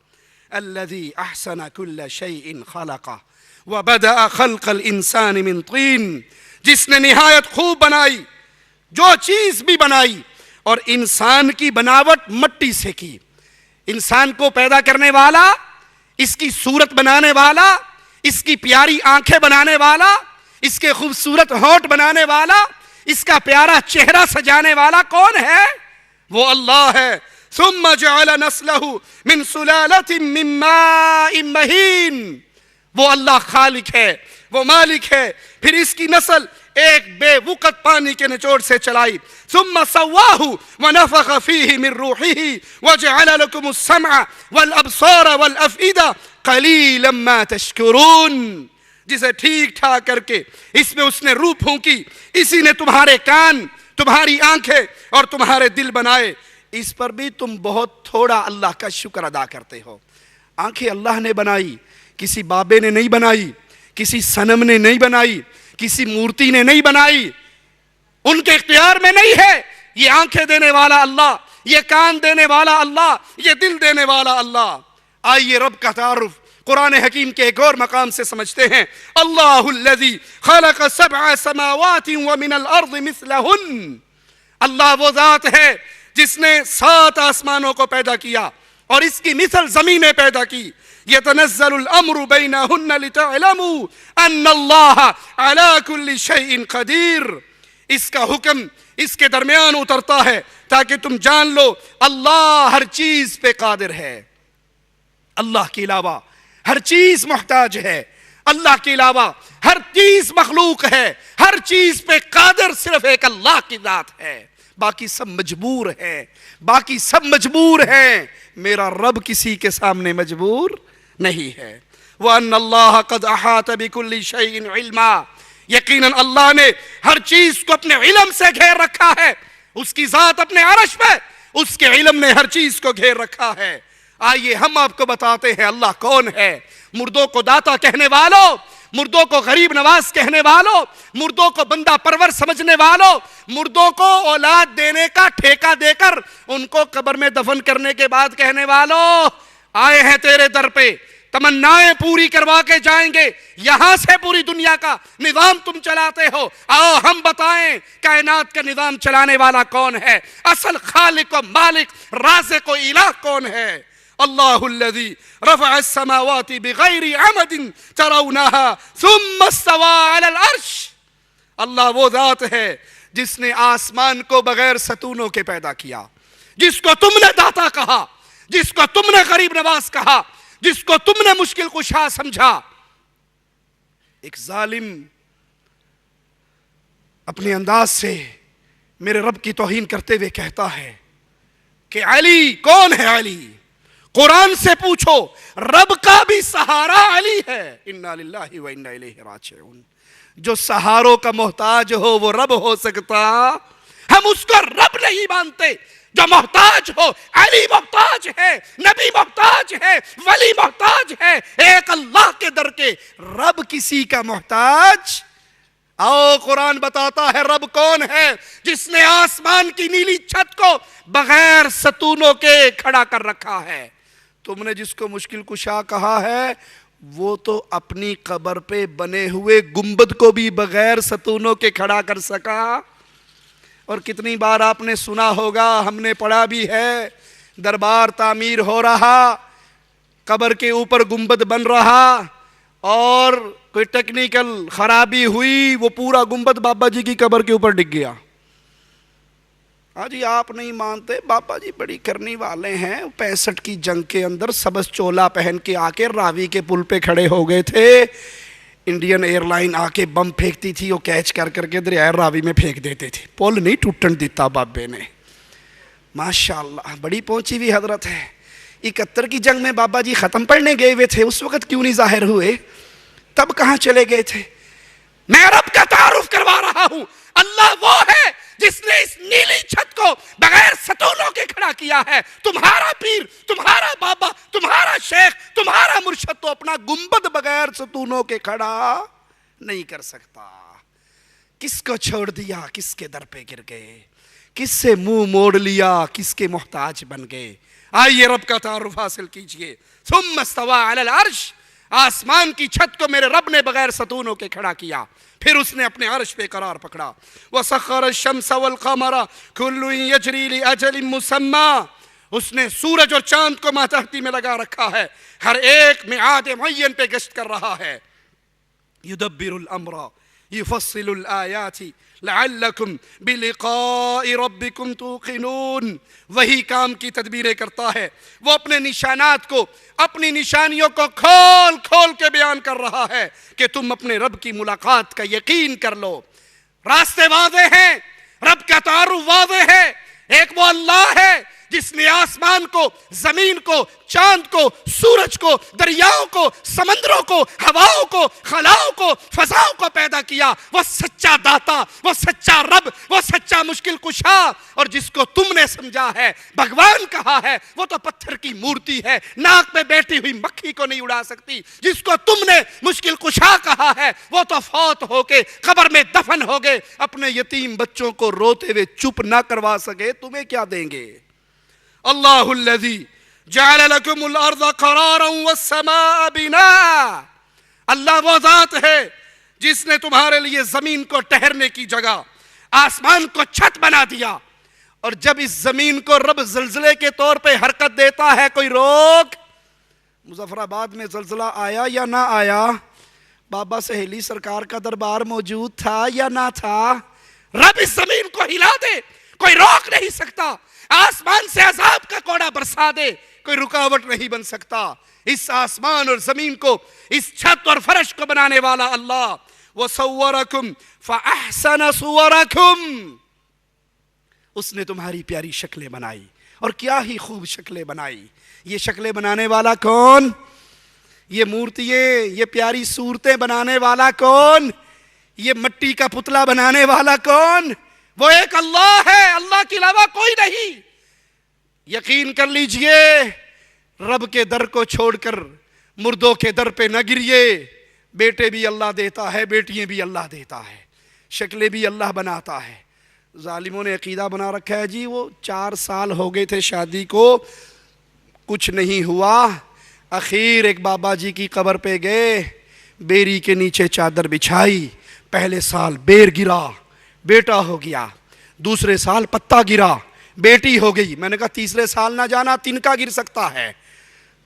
الذي احسن كل شيء خلقه وبدأ خلق الانسان من طين، جس نے نہایت خوب بنائی جو چیز بھی بنائی، اور انسان کی بناوٹ مٹی سے کی۔ انسان کو پیدا کرنے والا، اس کی صورت بنانے والا، اس کی پیاری آنکھیں بنانے والا، اس کے خوبصورت ہونٹ بنانے والا، اس کا پیارا چہرہ سجانے والا کون ہے؟ وہ اللہ ہے۔ ثم جعل نسلہ من سلالۃ من ماء مہین، وہ اللہ خالق ہے، وہ مالک ہے، پھر اس کی نسل ایک بے وقت پانی کے نچوڑ سے چلائی. ثم سواہ ونفخ فیہ من روحہ وجعل لکم السمع والابصار والافئدہ قلیلا ما تشکرون. جسے ٹھیک ٹھاک کر کے اس میں اس نے روح پھونکی، اسی نے تمہارے کان، تمہاری آنکھیں اور تمہارے دل بنائے. اس پر بھی تم بہت تھوڑا اللہ کا شکر ادا کرتے ہو. آنکھیں اللہ نے بنائی، کسی بابے نے نہیں بنائی، کسی صنم نے نہیں بنائی، کسی مورتی نے نہیں بنائی، ان کے اختیار میں نہیں ہے. یہ آنکھیں دینے والا اللہ، یہ کان دینے والا اللہ، یہ دل دینے والا اللہ. آئیے رب کا تعارف قرآن حکیم کے ایک اور مقام سے سمجھتے ہیں. اللہ الذی خلق سبع سماوات ومن الارض مثلہن. اللہ وہ ذات ہے جس نے 7 آسمانوں کو پیدا کیا اور اس کی مثل زمینیں پیدا کی. يتنزل الامر بينهن لتعلموا ان الله على كل شيء قدير. اس کا حکم اس کے درمیان اترتا ہے تاکہ تم جان لو اللہ ہر چیز پہ قادر ہے. اللہ کے علاوہ ہر چیز محتاج ہے، اللہ کے علاوہ ہر چیز مخلوق ہے، ہر چیز پہ قادر صرف ایک اللہ کی ذات ہے. باقی سب مجبور ہیں، باقی سب مجبور ہیں. میرا رب کسی کے سامنے مجبور نہیں ہے. وَأَنَّ اللَّهَ قَدْ أَحَاطَ بِكُلِّ شَيْءٍ عِلْمًا. یقیناً اللہ نے ہر چیز کو اپنے علم سے گھیر رکھا ہے. اس کی ذات اپنے عرش پہ، اس کے علم نے ہر چیز کو گھیر رکھا ہے. آئیے ہم آپ کو بتاتے ہیں اللہ کون ہے. مردوں کو داتا کہنے والوں، مردوں کو غریب نواز کہنے والوں، مردوں کو بندہ پرور سمجھنے والوں، مردوں کو اولاد دینے کا ٹھیکہ دے کر ان کو قبر میں دفن کرنے کے بعد کہنے والوں، آئے ہیں تیرے در پہ، تمنائیں پوری کروا کے جائیں گے. یہاں سے پوری دنیا کا نظام تم چلاتے ہو، آؤ ہم بتائیں کائنات کا نظام چلانے والا کون ہے، اصل خالق و مالک رازق و الہ کون ہے. اللہ الذی رفع السماوات بغیر عمد ترونها ثم استوى على العرش. اللہ وہ ذات ہے جس نے آسمان کو بغیر ستونوں کے پیدا کیا، جس کو تم نے داتا کہا، جس کو تم نے غریب نواز کہا، جس کو تم نے مشکل کشا سمجھا. ایک ظالم اپنے انداز سے میرے رب کی توہین کرتے ہوئے کہتا ہے کہ علی کون ہے. علی قرآن سے پوچھو، رب کا بھی سہارا علی ہے. انا للہ و انا الیہ راجعون. جو سہاروں کا محتاج ہو وہ رب ہو سکتا؟ ہم اس کو رب نہیں مانتے. جو محتاج ہو، علی محتاج ہے، نبی محتاج ہے، ولی محتاج ہے. ایک اللہ کے در کے رب کسی کا محتاج؟ آؤ قرآن بتاتا ہے رب کون ہے. جس نے آسمان کی نیلی چھت کو بغیر ستونوں کے کھڑا کر رکھا ہے. تم نے جس کو مشکل کشا کہا ہے وہ تو اپنی قبر پہ بنے ہوئے گنبد کو بھی بغیر ستونوں کے کھڑا کر سکا. اور کتنی بار آپ نے سنا ہوگا، ہم نے پڑھا بھی ہے، دربار تعمیر ہو رہا، قبر کے اوپر گنبد بن رہا اور کوئی ٹیکنیکل خرابی ہوئی، وہ پورا گنبد بابا جی کی قبر کے اوپر ڈگ گیا. ہاں جی آپ نہیں مانتے، بابا جی بڑی کرنی والے ہیں. 65 کی جنگ کے اندر سبز چولا پہن کے آ کے راوی کے پل پہ کھڑے ہو گئے تھے. انڈین ایئر لائن آ کے بم پھینکتی تھی، وہ کیچ کر کے دریائے راوی میں پھینک دیتے تھے. پل نہیں ٹوٹن دیتا بابے نے. ماشاءاللہ بڑی پہنچی ہوئی حضرت ہے. 71 کی جنگ میں بابا جی ختم پڑھنے گئے ہوئے تھے، اس وقت کیوں نہیں ظاہر ہوئے؟ تب کہاں چلے گئے تھے؟ میں رب کا تعارف کروا رہا ہوں. اللہ وہ ہے جس نے اس نیلی چھت کو بغیر ستونوں کے کھڑا کیا ہے. تمہارا پیر، تمہارا بابا، تمہارا شیخ، تمہارا مرشد تو اپنا گنبد بغیر ستونوں کے کھڑا نہیں کر سکتا. کس کو چھوڑ دیا، کس کے در پہ گر گئے، کس سے منہ موڑ لیا، کس کے محتاج بن گئے. آئیے رب کا تعارف حاصل کیجئے. ثم استوى علی العرش. آسمان کی چھت کو میرے رب نے بغیر ستونوں کے کھڑا کیا، پھر اس نے اپنے عرش پہ قرار پکڑا. وَسَخَّرَ الشَّمْسَ وَالْقَمَرَ كُلٌّ يَجْرِي لِأَجَلٍ مُّسَمًّى. اس نے سورج اور چاند کو ماتحتی میں لگا رکھا ہے، ہر ایک میعاد معین پہ گشت کر رہا ہے. يُدَبِّرُ الْأَمْرَ يُفَصِّلُ الْآيَاتِ لَعَلَّكُمْ بِلِقَاءِ رَبِّكُمْ تُوقِنُونَ. وہی کام کی تدبیریں کرتا ہے. وہ اپنے نشانات کو، اپنی نشانیوں کو کھول کھول کے بیان کر رہا ہے کہ تم اپنے رب کی ملاقات کا یقین کر لو. راستے واضح ہیں، رب کا تعارف واضح ہے. ایک وہ اللہ ہے جس نے آسمان کو، زمین کو، چاند کو، سورج کو، دریاؤں کو، سمندروں کو، ہواؤں کو، خلاؤں کو، فضاؤں کو پیدا کیا. وہ سچا داتا، وہ سچا رب، وہ سچا مشکل کشا. اور جس کو تم نے سمجھا ہے، بھگوان کہا ہے، وہ تو پتھر کی مورتی ہے، ناک میں بیٹھی ہوئی مکھی کو نہیں اڑا سکتی. جس کو تم نے مشکل کشا کہا ہے، وہ تو فوت ہو کے قبر میں دفن ہو گئے. اپنے یتیم بچوں کو روتے ہوئے چپ نہ کروا سکے، تمہیں کیا دیں گے؟ اللہ الذی جعل لکم الارض قرارا والسماء بناء. اللہ وہ ذات ہے جس نے تمہارے لیے زمین کو ٹھہرنے کی جگہ، آسمان کو چھت بنا دیا. اور جب اس زمین کو رب زلزلے کے طور پہ حرکت دیتا ہے، کوئی روک؟ مظفر آباد میں زلزلہ آیا یا نہ آیا؟ بابا سہیلی سرکار کا دربار موجود تھا یا نہ تھا؟ رب اس زمین کو ہلا دے، کوئی روک نہیں سکتا. آسمان سے عذاب کا کوڑا برسا دے، کوئی رکاوٹ نہیں بن سکتا. اس آسمان اور زمین کو، اس چھت اور فرش کو بنانے والا اللہ. وَصَوَّرَكُمْ فَأَحْسَنَ صُوَرَكُمْ. اس نے تمہاری پیاری شکلیں بنائی، اور کیا ہی خوب شکلیں بنائی. یہ شکلیں بنانے والا کون؟ یہ مورتییں، یہ پیاری صورتیں بنانے والا کون؟ یہ مٹی کا پتلا بنانے والا کون؟ وہ ایک اللہ ہے، اللہ کے علاوہ کوئی نہیں. یقین کر لیجئے، رب کے در کو چھوڑ کر مردوں کے در پہ نہ گریے. بیٹے بھی اللہ دیتا ہے، بیٹیاں بھی اللہ دیتا ہے، شکلیں بھی اللہ بناتا ہے. ظالموں نے عقیدہ بنا رکھا ہے جی وہ 4 سال ہو گئے تھے شادی کو، کچھ نہیں ہوا. اخیر ایک بابا جی کی قبر پہ گئے، بیری کے نیچے چادر بچھائی. پہلے سال بیر گرا، بیٹا ہو گیا. دوسرے سال پتا گرا، بیٹی ہو گئی. میں نے کہا تیسرے سال نہ جانا، تنکا گر سکتا ہے.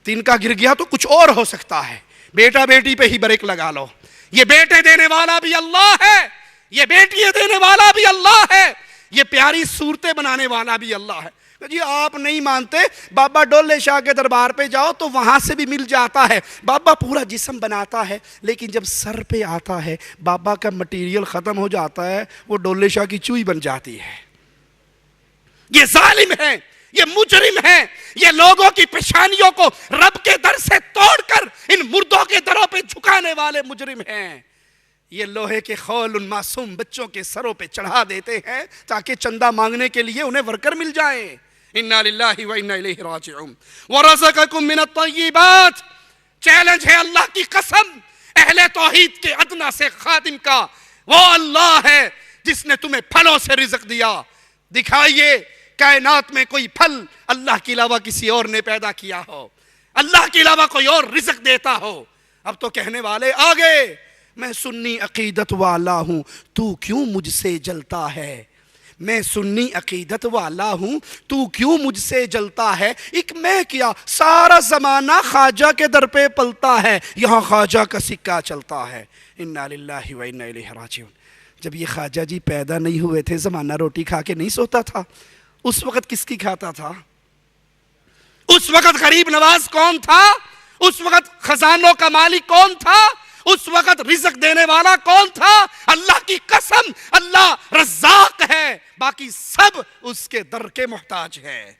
تنکا گر گیا تو کچھ اور ہو سکتا ہے. بیٹا بیٹی پہ ہی بریک لگا لو. یہ بیٹے دینے والا بھی اللہ ہے، یہ بیٹیاں دینے والا بھی اللہ ہے، یہ پیاری صورتیں بنانے والا بھی اللہ ہے. جی آپ نہیں مانتے، بابا ڈولے شاہ کے دربار پہ جاؤ تو وہاں سے بھی مل جاتا ہے. بابا پورا جسم بناتا ہے، لیکن جب سر پہ آتا ہے بابا کا مٹیریل ختم ہو جاتا ہے، وہ ڈولے شاہ کی چوئی بن جاتی ہے. یہ ظالم ہے، یہ مجرم ہے، یہ لوگوں کی پیشانیوں کو رب کے در سے توڑ کر ان مردوں کے دروں پہ جھکانے والے مجرم ہیں. یہ لوہے کے خول ان معصوم بچوں کے سروں پہ چڑھا دیتے ہیں تاکہ چندہ مانگنے کے لیے انہیں ورکر مل جائیں. اِنَّا لِلَّهِ وَإِنَّا إِلَيْهِ رَاجِعُونَ. وَرَزَقَكُم مِّنَ الطَّيِّبَاتِ. چیلنج ہے اللہ کی قسم اہل توحید کے ادنا سے خادم کا. وہ اللہ ہے جس نے تمہیں پھلوں سے رزق دیا. دکھائیے کائنات میں کوئی پھل اللہ کے علاوہ کسی اور نے پیدا کیا ہو، اللہ کے علاوہ کوئی اور رزق دیتا ہو. اب تو کہنے والے آگے، میں سنی عقیدت والا ہوں، تو کیوں مجھ سے جلتا ہے؟ میں سنی عقیدت والا ہوں، تو کیوں مجھ سے جلتا ہے؟ ایک میں کیا، سارا زمانہ خواجہ کے در پہ پلتا ہے، یہاں خواجہ کا سکہ چلتا ہے. اِنَّا لِلَّهِ وَإِنَّا إِلَيْهِ رَاجِعُونَ. جب یہ خواجہ جی پیدا نہیں ہوئے تھے، زمانہ روٹی کھا کے نہیں سوتا تھا. اس وقت کس کی کھاتا تھا؟ اس وقت غریب نواز کون تھا؟ اس وقت خزانوں کا مالک کون تھا؟ اس وقت رزق دینے والا کون تھا؟ اللہ کی قسم اللہ رزاق ہے، باقی سب اس کے در کے محتاج ہے.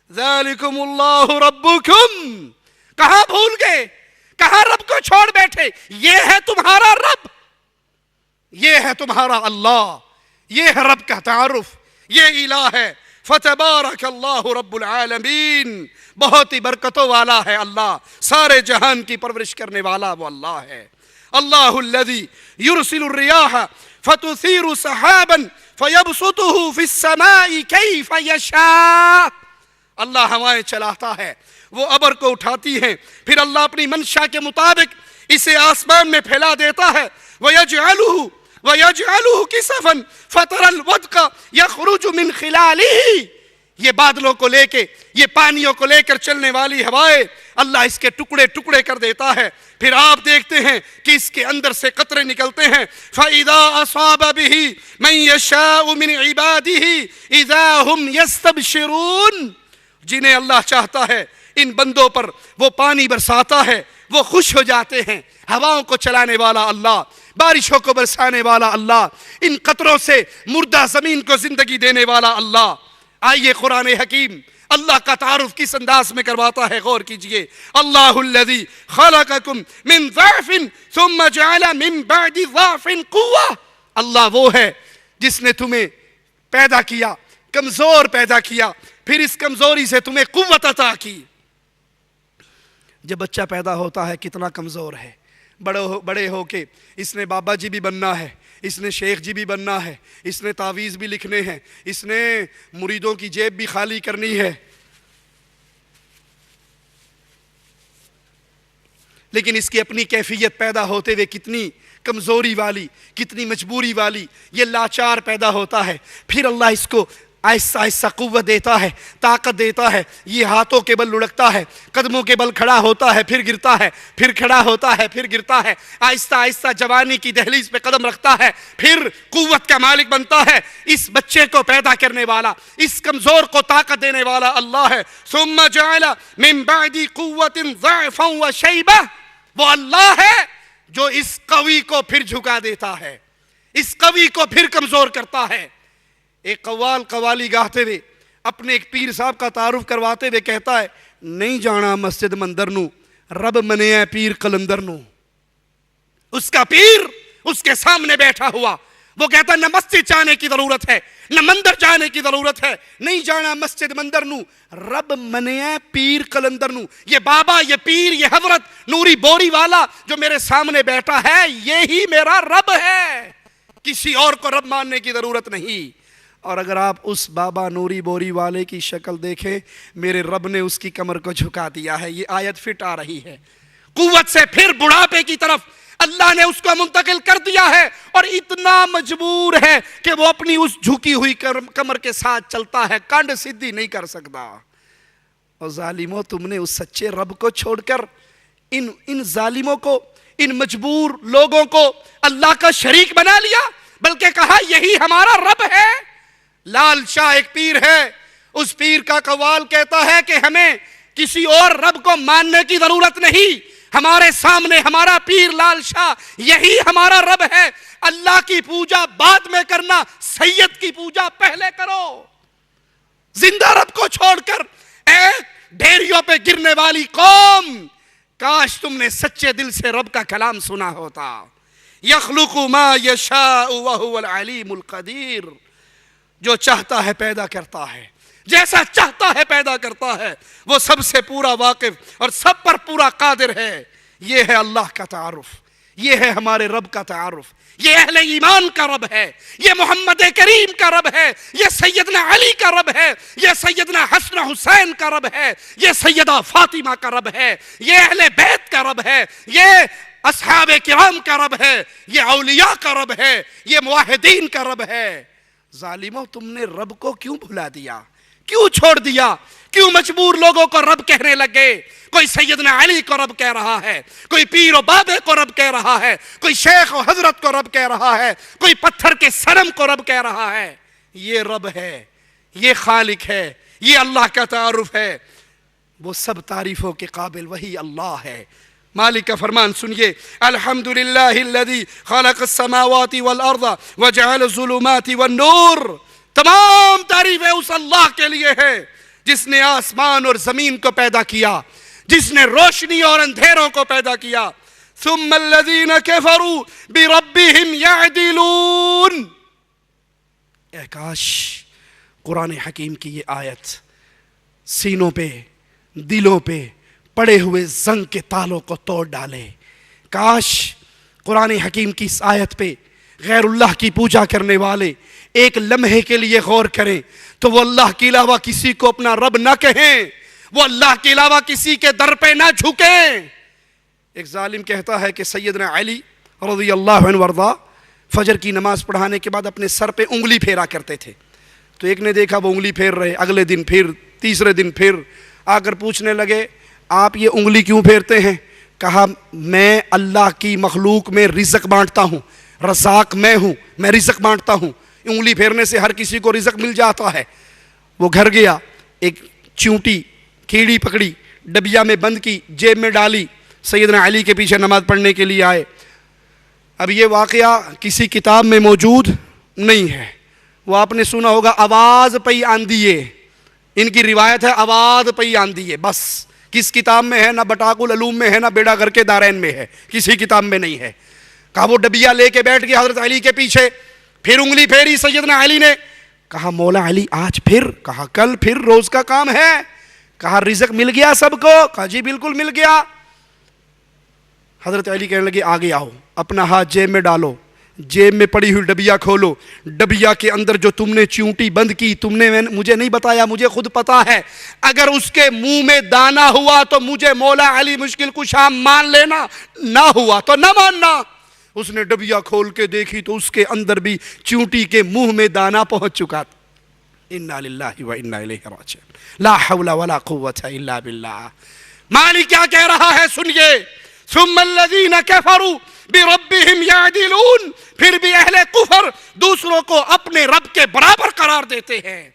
ذالکم اللہ ربکم. کہاں بھول گئے؟ کہاں رب کو چھوڑ بیٹھے؟ یہ ہے تمہارا رب، یہ ہے تمہارا اللہ، یہ ہے رب کا تعارف، یہ الہ ہے. فتبارک اللہ رب العالمین. بہت ہی برکتوں والا ہے اللہ، سارے جہان کی پرورش کرنے والا وہ اللہ ہے. اللہ الذی یرسل الریاح فتثیر سحابا فیبسطہ فی السماء کیف یشاء. اللہ ہوائیں چلاتا ہے، وہ ابر کو اٹھاتی ہیں، پھر اللہ اپنی منشا کے مطابق اسے آسمان میں پھیلا دیتا ہے. وَيَجْعَلُهُ كِسَفًا فَتَرَى الْوَدْقَ يَخْرُجُ مِنْ خِلَالِهِ. یہ بادلوں کو لے کے، یہ پانیوں کو لے کر چلنے والی ہوائیں اللہ اس کے ٹکڑے ٹکڑے کر دیتا ہے. پھر آپ دیکھتے ہیں کہ اس کے اندر سے قطرے نکلتے ہیں. فَإِذَا أَصَابَ بِهِ مَنْ يَشَاءُ مِنْ عِبَادِهِ إِذَا هُمْ يَسْتَبْشِرُونَ. جنہیں اللہ چاہتا ہے ان بندوں پر وہ پانی برساتا ہے، وہ خوش ہو جاتے ہیں. ہواؤں کو چلانے والا اللہ، بارشوں کو برسانے والا اللہ، ان قطروں سے مردہ زمین کو زندگی دینے والا اللہ۔ آئیے قرآن حکیم اللہ کا تعارف کس انداز میں کرواتا ہے، غور کیجئے۔ اللہ الذی خلقکم من ضعف ثم جعل من بعد ضعف قوة۔ اللہ وہ ہے جس نے تمہیں پیدا کیا، کمزور پیدا کیا، پھر اس کمزوری سے تمہیں قوت عطا کی۔ جب بچہ پیدا ہوتا ہے کتنا کمزور ہے، بڑے ہو کے اس نے بابا جی بھی بننا ہے، اس نے شیخ جی بھی بننا ہے، اس نے تعویذ بھی لکھنے ہیں، اس نے مریدوں کی جیب بھی خالی کرنی ہے، لیکن اس کی اپنی کیفیت پیدا ہوتے ہوئے کتنی کمزوری والی، کتنی مجبوری والی، یہ لاچار پیدا ہوتا ہے۔ پھر اللہ اس کو آہستہ آہستہ قوت دیتا ہے، طاقت دیتا ہے، یہ ہاتھوں کے بل لڑکتا ہے، قدموں کے بل کھڑا ہوتا ہے، پھر گرتا ہے، پھر کھڑا ہوتا ہے، پھر گرتا ہے، آہستہ آہستہ جوانی کی دہلیز پہ قدم رکھتا ہے، پھر قوت کا مالک بنتا ہے۔ اس بچے کو پیدا کرنے والا، اس کمزور کو طاقت دینے والا اللہ ہے۔ ثم جعل من بعد قوت ضعفا وشیبہ، وہ اللہ ہے جو اس قوی کو پھر جھکا دیتا ہے، اس قوی کو پھر کمزور کرتا ہے۔ ایک قوال قوالی گاہتے ہوئے اپنے ایک پیر صاحب کا تعارف کرواتے ہوئے کہتا ہے، نہیں جانا مسجد مندر نو، رب منیا پیر قلندر نو۔ اس کا پیر اس کے سامنے بیٹھا ہوا، وہ کہتا ہے نہ مسجد جانے کی ضرورت ہے، نہ مندر جانے کی ضرورت ہے، نہیں جانا مسجد مندر نو، رب منیا پیر قلندر نو۔ یہ بابا، یہ پیر، یہ حضرت نوری بوری والا جو میرے سامنے بیٹھا ہے، یہی میرا رب ہے، کسی اور کو رب ماننے کی ضرورت نہیں۔ اور اگر آپ اس بابا نوری بوری والے کی شکل دیکھیں، میرے رب نے اس کی کمر کو جھکا دیا ہے۔ یہ آیت فٹ آ رہی ہے، قوت سے پھر بڑھاپے کی طرف اللہ نے اس کو منتقل کر دیا ہے، اور اتنا مجبور ہے کہ وہ اپنی اس جھکی ہوئی کمر کے ساتھ چلتا ہے، کانڈ سدھی نہیں کر سکتا۔ اور ظالموں، تم نے اس سچے رب کو چھوڑ کر ان ظالموں کو، ان مجبور لوگوں کو اللہ کا شریک بنا لیا، بلکہ کہا یہی ہمارا رب ہے۔ لال شاہ ایک پیر ہے، اس پیر کا قوال کہتا ہے کہ ہمیں کسی اور رب کو ماننے کی ضرورت نہیں، ہمارے سامنے ہمارا پیر لال شاہ یہی ہمارا رب ہے۔ اللہ کی پوجا بعد میں کرنا، سید کی پوجا پہلے کرو۔ زندہ رب کو چھوڑ کر ایک ڈھیریوں پہ گرنے والی قوم، کاش تم نے سچے دل سے رب کا کلام سنا ہوتا۔ یخلق ما یشاء وہو العلیم القدیر، جو چاہتا ہے پیدا کرتا ہے، جیسا چاہتا ہے پیدا کرتا ہے، وہ سب سے پورا واقف اور سب پر پورا قادر ہے۔ یہ ہے اللہ کا تعارف، یہ ہے ہمارے رب کا تعارف، یہ اہل ایمان کا رب ہے، یہ محمد کریم کا رب ہے، یہ سیدنا علی کا رب ہے، یہ سیدنا حسن حسین کا رب ہے، یہ سیدہ فاطمہ کا رب ہے، یہ اہل بیت کا رب ہے، یہ اصحاب کرام کا رب ہے، یہ اولیاء کا رب ہے، یہ موحدین کا رب ہے۔ ظالموں، تم نے رب کو کیوں بھلا دیا؟ کیوں چھوڑ دیا؟ کیوں مجبور لوگوں کو رب کہنے لگے؟ کوئی سیدنا علی کو رب کہہ رہا ہے، کوئی پیر و بابے کو رب کہہ رہا ہے، کوئی شیخ و حضرت کو رب کہہ رہا ہے، کوئی پتھر کے صنم کو رب کہہ رہا ہے۔ یہ رب ہے، یہ خالق ہے، یہ اللہ کا تعارف ہے۔ وہ سب تعریفوں کے قابل وہی اللہ ہے۔ مالک کا فرمان سنیے، الحمدللہ الذی خلق السماوات والارض وجعل الظلمات والنور۔ تمام تعریفیں اس اللہ کے لیے ہے جس نے آسمان اور زمین کو پیدا کیا، جس نے روشنی اور اندھیروں کو پیدا کیا۔ ثم الذین کفروا بربہم یعدلون۔ اے کاش قرآن حکیم کی یہ آیت سینوں پہ، دلوں پہ پڑے ہوئے زنگ کے تالوں کو توڑ ڈالے۔ کاش قرآن حکیم کی اس آیت پہ غیر اللہ کی پوجا کرنے والے ایک لمحے کے لیے غور کریں تو وہ اللہ کے علاوہ کسی کو اپنا رب نہ کہیں، وہ اللہ کے علاوہ کسی کے در پہ نہ جھکیں۔ ایک ظالم کہتا ہے کہ سیدنا علی رضی اللہ عنہ وارضا فجر کی نماز پڑھانے کے بعد اپنے سر پہ انگلی پھیرا کرتے تھے۔ تو ایک نے دیکھا وہ انگلی پھیر رہے، اگلے دن پھر، تیسرے دن پھر، آ کر پوچھنے لگے آپ یہ انگلی کیوں پھیرتے ہیں؟ کہا میں اللہ کی مخلوق میں رزق بانٹتا ہوں، رزاق میں ہوں، میں رزق بانٹتا ہوں، انگلی پھیرنے سے ہر کسی کو رزق مل جاتا ہے۔ وہ گھر گیا، ایک چونٹی کیڑی پکڑی، ڈبیا میں بند کی، جیب میں ڈالی، سیدنا علی کے پیچھے نماز پڑھنے کے لیے آئے۔ اب یہ واقعہ کسی کتاب میں موجود نہیں ہے، وہ آپ نے سنا ہوگا آواز پئی آندیے، ان کی روایت ہے آواز پئی آندیے، بس کس کتاب میں ہے؟ نہ بٹاق العلوم میں ہے، نہ بیڑا گھر کے دارین میں ہے، کسی کتاب میں نہیں ہے۔ کہا وہ ڈبیا لے کے بیٹھ گیا حضرت علی کے پیچھے، پھر انگلی پھیری سیدنا علی نے، کہا مولا علی آج پھر؟ کہا کل پھر، روز کا کام ہے۔ کہا رزق مل گیا سب کو؟ کہا جی بالکل مل گیا۔ حضرت علی کہنے لگے آگے آؤ، اپنا ہاتھ جیب میں ڈالو، جیب میں پڑی ہوئی ڈبیا کھولو، ڈبیا کے اندر جو تم نے چیونٹی بند کی، تم نے مجھے نہیں بتایا، مجھے خود پتا ہے، اگر اس کے منہ میں دانا ہوا تو مجھے مولا علی مشکل کشا مان لینا، نہ ہوا تو نہ ماننا۔ اس نے ڈبیا کھول کے دیکھی تو اس کے اندر بھی چیونٹی کے منہ میں دانا پہنچ چکا تھا۔ انا للہ و انا الیہ راجعون، لا حول ولا قوة الا باللہ۔ مالک کیا کہہ رہا ہے سنیے، ثم الذین کفروا بربہم یعدلون، پھر بھی اہل کفر دوسروں کو اپنے رب کے برابر قرار دیتے ہیں،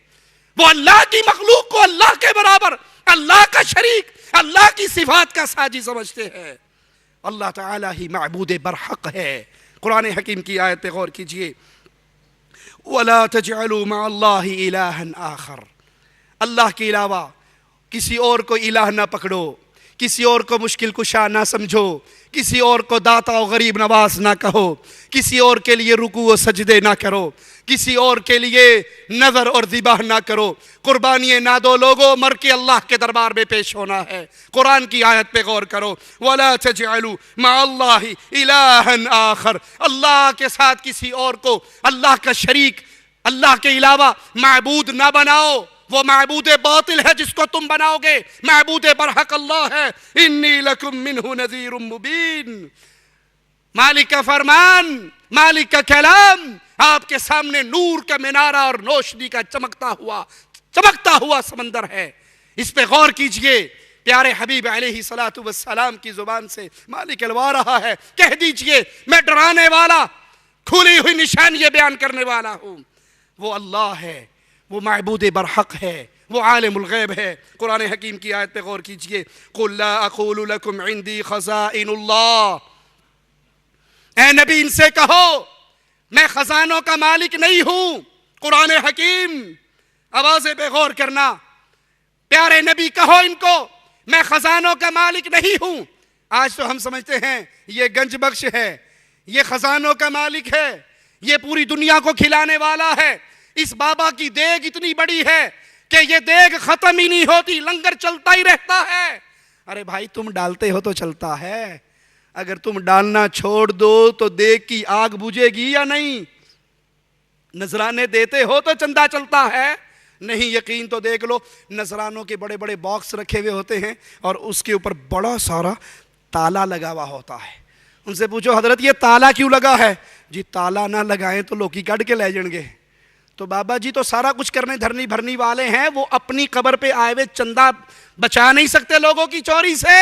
وہ اللہ کی مخلوق کو اللہ کے برابر، اللہ کا شریک، اللہ کی صفات کا ساجی سمجھتے ہیں۔ اللہ تعالیٰ ہی معبود برحق ہے۔ قرآن حکیم کی آیت پہ غور کیجئے، وَلَا تَجْعَلُوا مَعَ اللَّهِ إِلَٰهًا آخر، اللہ کے علاوہ کسی اور کو الہ نہ پکڑو، کسی اور کو مشکل کشا نہ سمجھو، کسی اور کو داتا و غریب نواز نہ کہو، کسی اور کے لیے رکوع و سجدے نہ کرو، کسی اور کے لیے نظر اور ذبح نہ کرو، قربانیاں نہ دو، لوگوں مر کے اللہ کے دربار میں پیش ہونا ہے۔ قرآن کی آیت پہ غور کرو، وَلَا تَجْعَلُوا مَعَ اللَّهِ إِلَٰهًا آخر، اللہ کے ساتھ کسی اور کو اللہ کا شریک، اللہ کے علاوہ معبود نہ بناؤ، وہ معبود باطل ہے جس کو تم بناؤ گے، معبود برحق اللہ ہے۔ انی لکم منہ نذیر مبین، مالک کا فرمان، مالک کا کلام آپ کے سامنے نور کا منارہ اور روشنی کا چمکتا ہوا سمندر ہے۔ اس پہ غور کیجئے، پیارے حبیب علیہ السلام کی زبان سے مالک الوا رہا ہے، کہہ دیجئے میں ڈرانے والا، کھلی ہوئی نشانیاں بیان کرنے والا ہوں، وہ اللہ ہے، وہ معبود برحق ہے، وہ عالم الغیب ہے۔ قرآن حکیم کی آیت پہ غور کیجئے، قُلْ لَا أَقُولُ لَكُمْ عِنْدِي خَزَائِنُ اللَّهِ، اے نبی ان سے کہو میں خزانوں کا مالک نہیں ہوں۔ قرآن حکیم، آوازیں پہ غور کرنا، پیارے نبی کہو ان کو میں خزانوں کا مالک نہیں ہوں۔ آج تو ہم سمجھتے ہیں یہ گنج بخش ہے، یہ خزانوں کا مالک ہے، یہ پوری دنیا کو کھلانے والا ہے، اس بابا کی دیگ اتنی بڑی ہے کہ یہ دیگ ختم ہی نہیں ہوتی، لنگر چلتا ہی رہتا ہے۔ ارے بھائی تم ڈالتے ہو تو چلتا ہے، اگر تم ڈالنا چھوڑ دو تو دیگ کی آگ بجھے گی یا نہیں؟ نذرانے دیتے ہو تو چندہ چلتا ہے؟ نہیں، یقین تو دیکھ لو، نذرانوں کے بڑے بڑے باکس رکھے ہوئے ہوتے ہیں اور اس کے اوپر بڑا سارا تالا لگا ہوا ہوتا ہے۔ ان سے پوچھو حضرت یہ تالا کیوں لگا ہے؟ جی تالا نہ لگائیں تو لوکی کٹ کے لے جائیں گے۔ تو بابا جی تو سارا کچھ کرنے دھرنی بھرنی والے ہیں، وہ اپنی قبر پہ آئے ہوئے چندہ بچا نہیں سکتے لوگوں کی چوری سے۔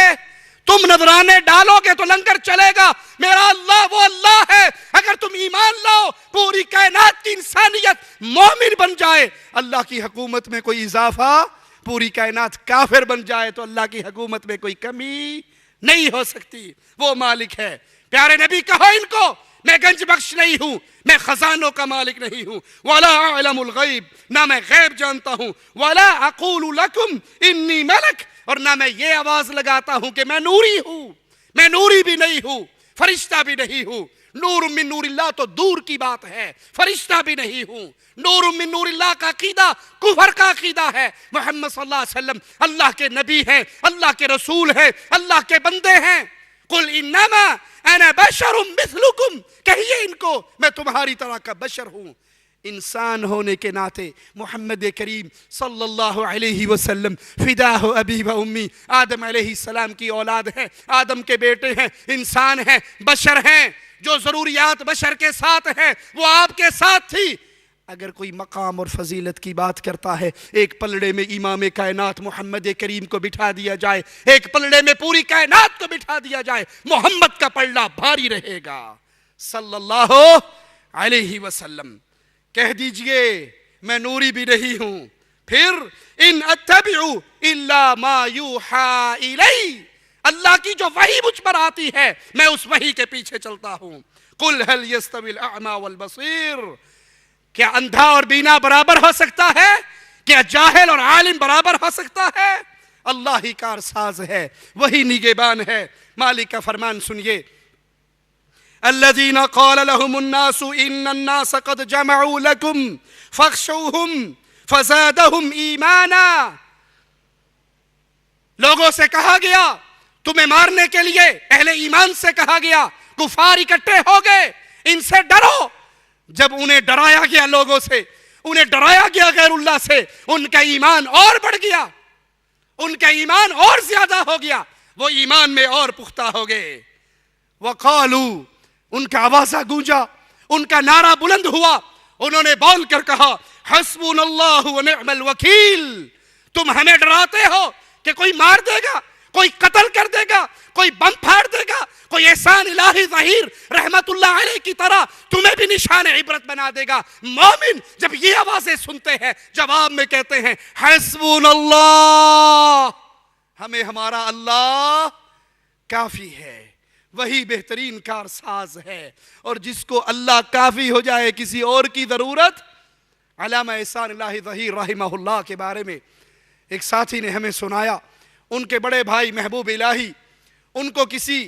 تم نذرانے ڈالو گے تو لنگر چلے گا۔ میرا اللہ وہ اللہ ہے، اگر تم ایمان لاؤ پوری کائنات کی انسانیت مومن بن جائے، اللہ کی حکومت میں کوئی اضافہ، پوری کائنات کافر بن جائے تو اللہ کی حکومت میں کوئی کمی نہیں ہو سکتی۔ وہ مالک ہے۔ پیارے نبی کہو ان کو میں گنج بخش نہیں ہوں، میں خزانوں کا مالک نہیں ہوں، وَلَا أَعْلَمُ الْغَيْبِ، نہ میں غیب جانتا ہوں، وَلَا أَقُولُ لَكُمْ إِنِّي مَلَكٌ، اور نہ میں یہ آواز لگاتا ہوں کہ میں نوری ہوں، میں نوری بھی نہیں ہوں، فرشتہ بھی نہیں ہوں۔ نور من نور اللہ تو دور کی بات ہے، فرشتہ بھی نہیں ہوں۔ نور من نور اللہ کا عقیدہ کفر کا عقیدہ ہے۔ محمد صلی اللہ علیہ وسلم اللہ کے نبی ہیں، اللہ کے رسول ہیں، اللہ کے بندے ہیں۔ قُلْ إِنَّمَا أَنَا بَشَرٌ مِثْلُكُمْ، کہیے ان کو میں تمہاری طرح کا بشر ہوں۔ انسان ہونے کے ناطے محمد کریم صلی اللہ علیہ وسلم فداہ ابی و امی، آدم علیہ السلام کی اولاد ہیں، آدم کے بیٹے ہیں، انسان ہیں، بشر ہیں، جو ضروریات بشر کے ساتھ ہیں وہ آپ کے ساتھ تھی۔ اگر کوئی مقام اور فضیلت کی بات کرتا ہے، ایک پلڑے میں امام کائنات محمد کریم کو بٹھا دیا جائے، ایک پلڑے میں پوری کائنات کو بٹھا دیا جائے، محمد کا پلڑا بھاری رہے گا صلی اللہ علیہ وسلم۔ کہہ دیجئے میں نوری بھی نہیں ہوں۔ پھر ان اتبع الا ما یوحى الی، اللہ کی جو وحی مجھ پر آتی ہے میں اس وحی کے پیچھے چلتا ہوں۔ قل هل يستوي الاعمى والبصير، کیا اندھا اور بینا برابر ہو سکتا ہے؟ کیا جاہل اور عالم برابر ہو سکتا ہے؟ اللہ ہی کارساز ہے، وہی نگہبان ہے۔ مالک کا فرمان سنیے، الذين قال لهم الناس ان الناس قد جمعوا لكم فاخشوهم فزادهم ایمانا، لوگوں سے کہا گیا تمہیں مارنے کے لیے، اہل ایمان سے کہا گیا کفار اکٹھے ہو گئے ان سے ڈرو، جب انہیں ڈرایا گیا لوگوں سے، انہیں ڈرایا گیا غیر اللہ سے، ان کا ایمان اور بڑھ گیا، ان کا ایمان اور زیادہ ہو گیا، وہ ایمان میں اور پختہ ہو گئے۔ وقالو، ان کا آوازہ گونجا، ان کا نعرہ بلند ہوا، انہوں نے بول کر کہا حسبنا اللہ ونعم الوکیل، تم ہمیں ڈراتے ہو کہ کوئی مار دے گا، کوئی قتل کر دے گا، کوئی بم پھاڑ دے گا، کوئی احسان الہی ظہیر رحمت اللہ علیہ کی طرح تمہیں بھی نشان عبرت بنا دے گا۔ مومن جب یہ آوازیں سنتے ہیں جواب میں کہتے ہیں حسبنا اللہ، ہمیں ہمارا اللہ کافی ہے، وہی بہترین کارساز ہے، اور جس کو اللہ کافی ہو جائے کسی اور کی ضرورت۔ علامہ احسان الہی ظہیر رحمہ اللہ کے بارے میں ایک ساتھی نے ہمیں سنایا، ان کے بڑے بھائی محبوب الہی، ان کو کسی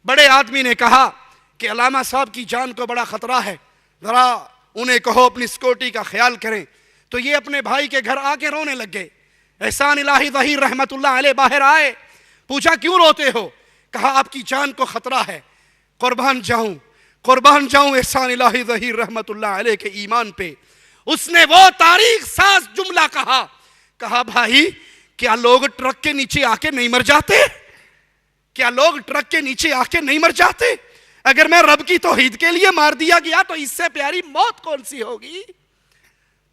بڑے آدمی نے کہا کہ علامہ صاحب کی جان کو بڑا خطرہ ہے، ذرا انہیں کہو اپنی سیکورٹی کا خیال کریں۔ تو یہ اپنے بھائی کے گھر آ کے رونے لگ گئے۔ احسان الہی ظہیر رحمت اللہ علیہ باہر آئے، پوچھا کیوں روتے ہو؟ کہا آپ کی جان کو خطرہ ہے۔ قربان جاؤں احسان الہی ظہیر رحمت اللہ علیہ کے ایمان پہ۔ اس نے وہ تاریخ ساز جملہ کہا بھائی کیا لوگ ٹرک کے نیچے آ کے نہیں مر جاتے؟ کیا لوگ ٹرک کے نیچے آ کے نہیں مر جاتے؟ اگر میں رب کی توحید کے لیے مار دیا گیا تو اس سے پیاری موت کون سی ہوگی؟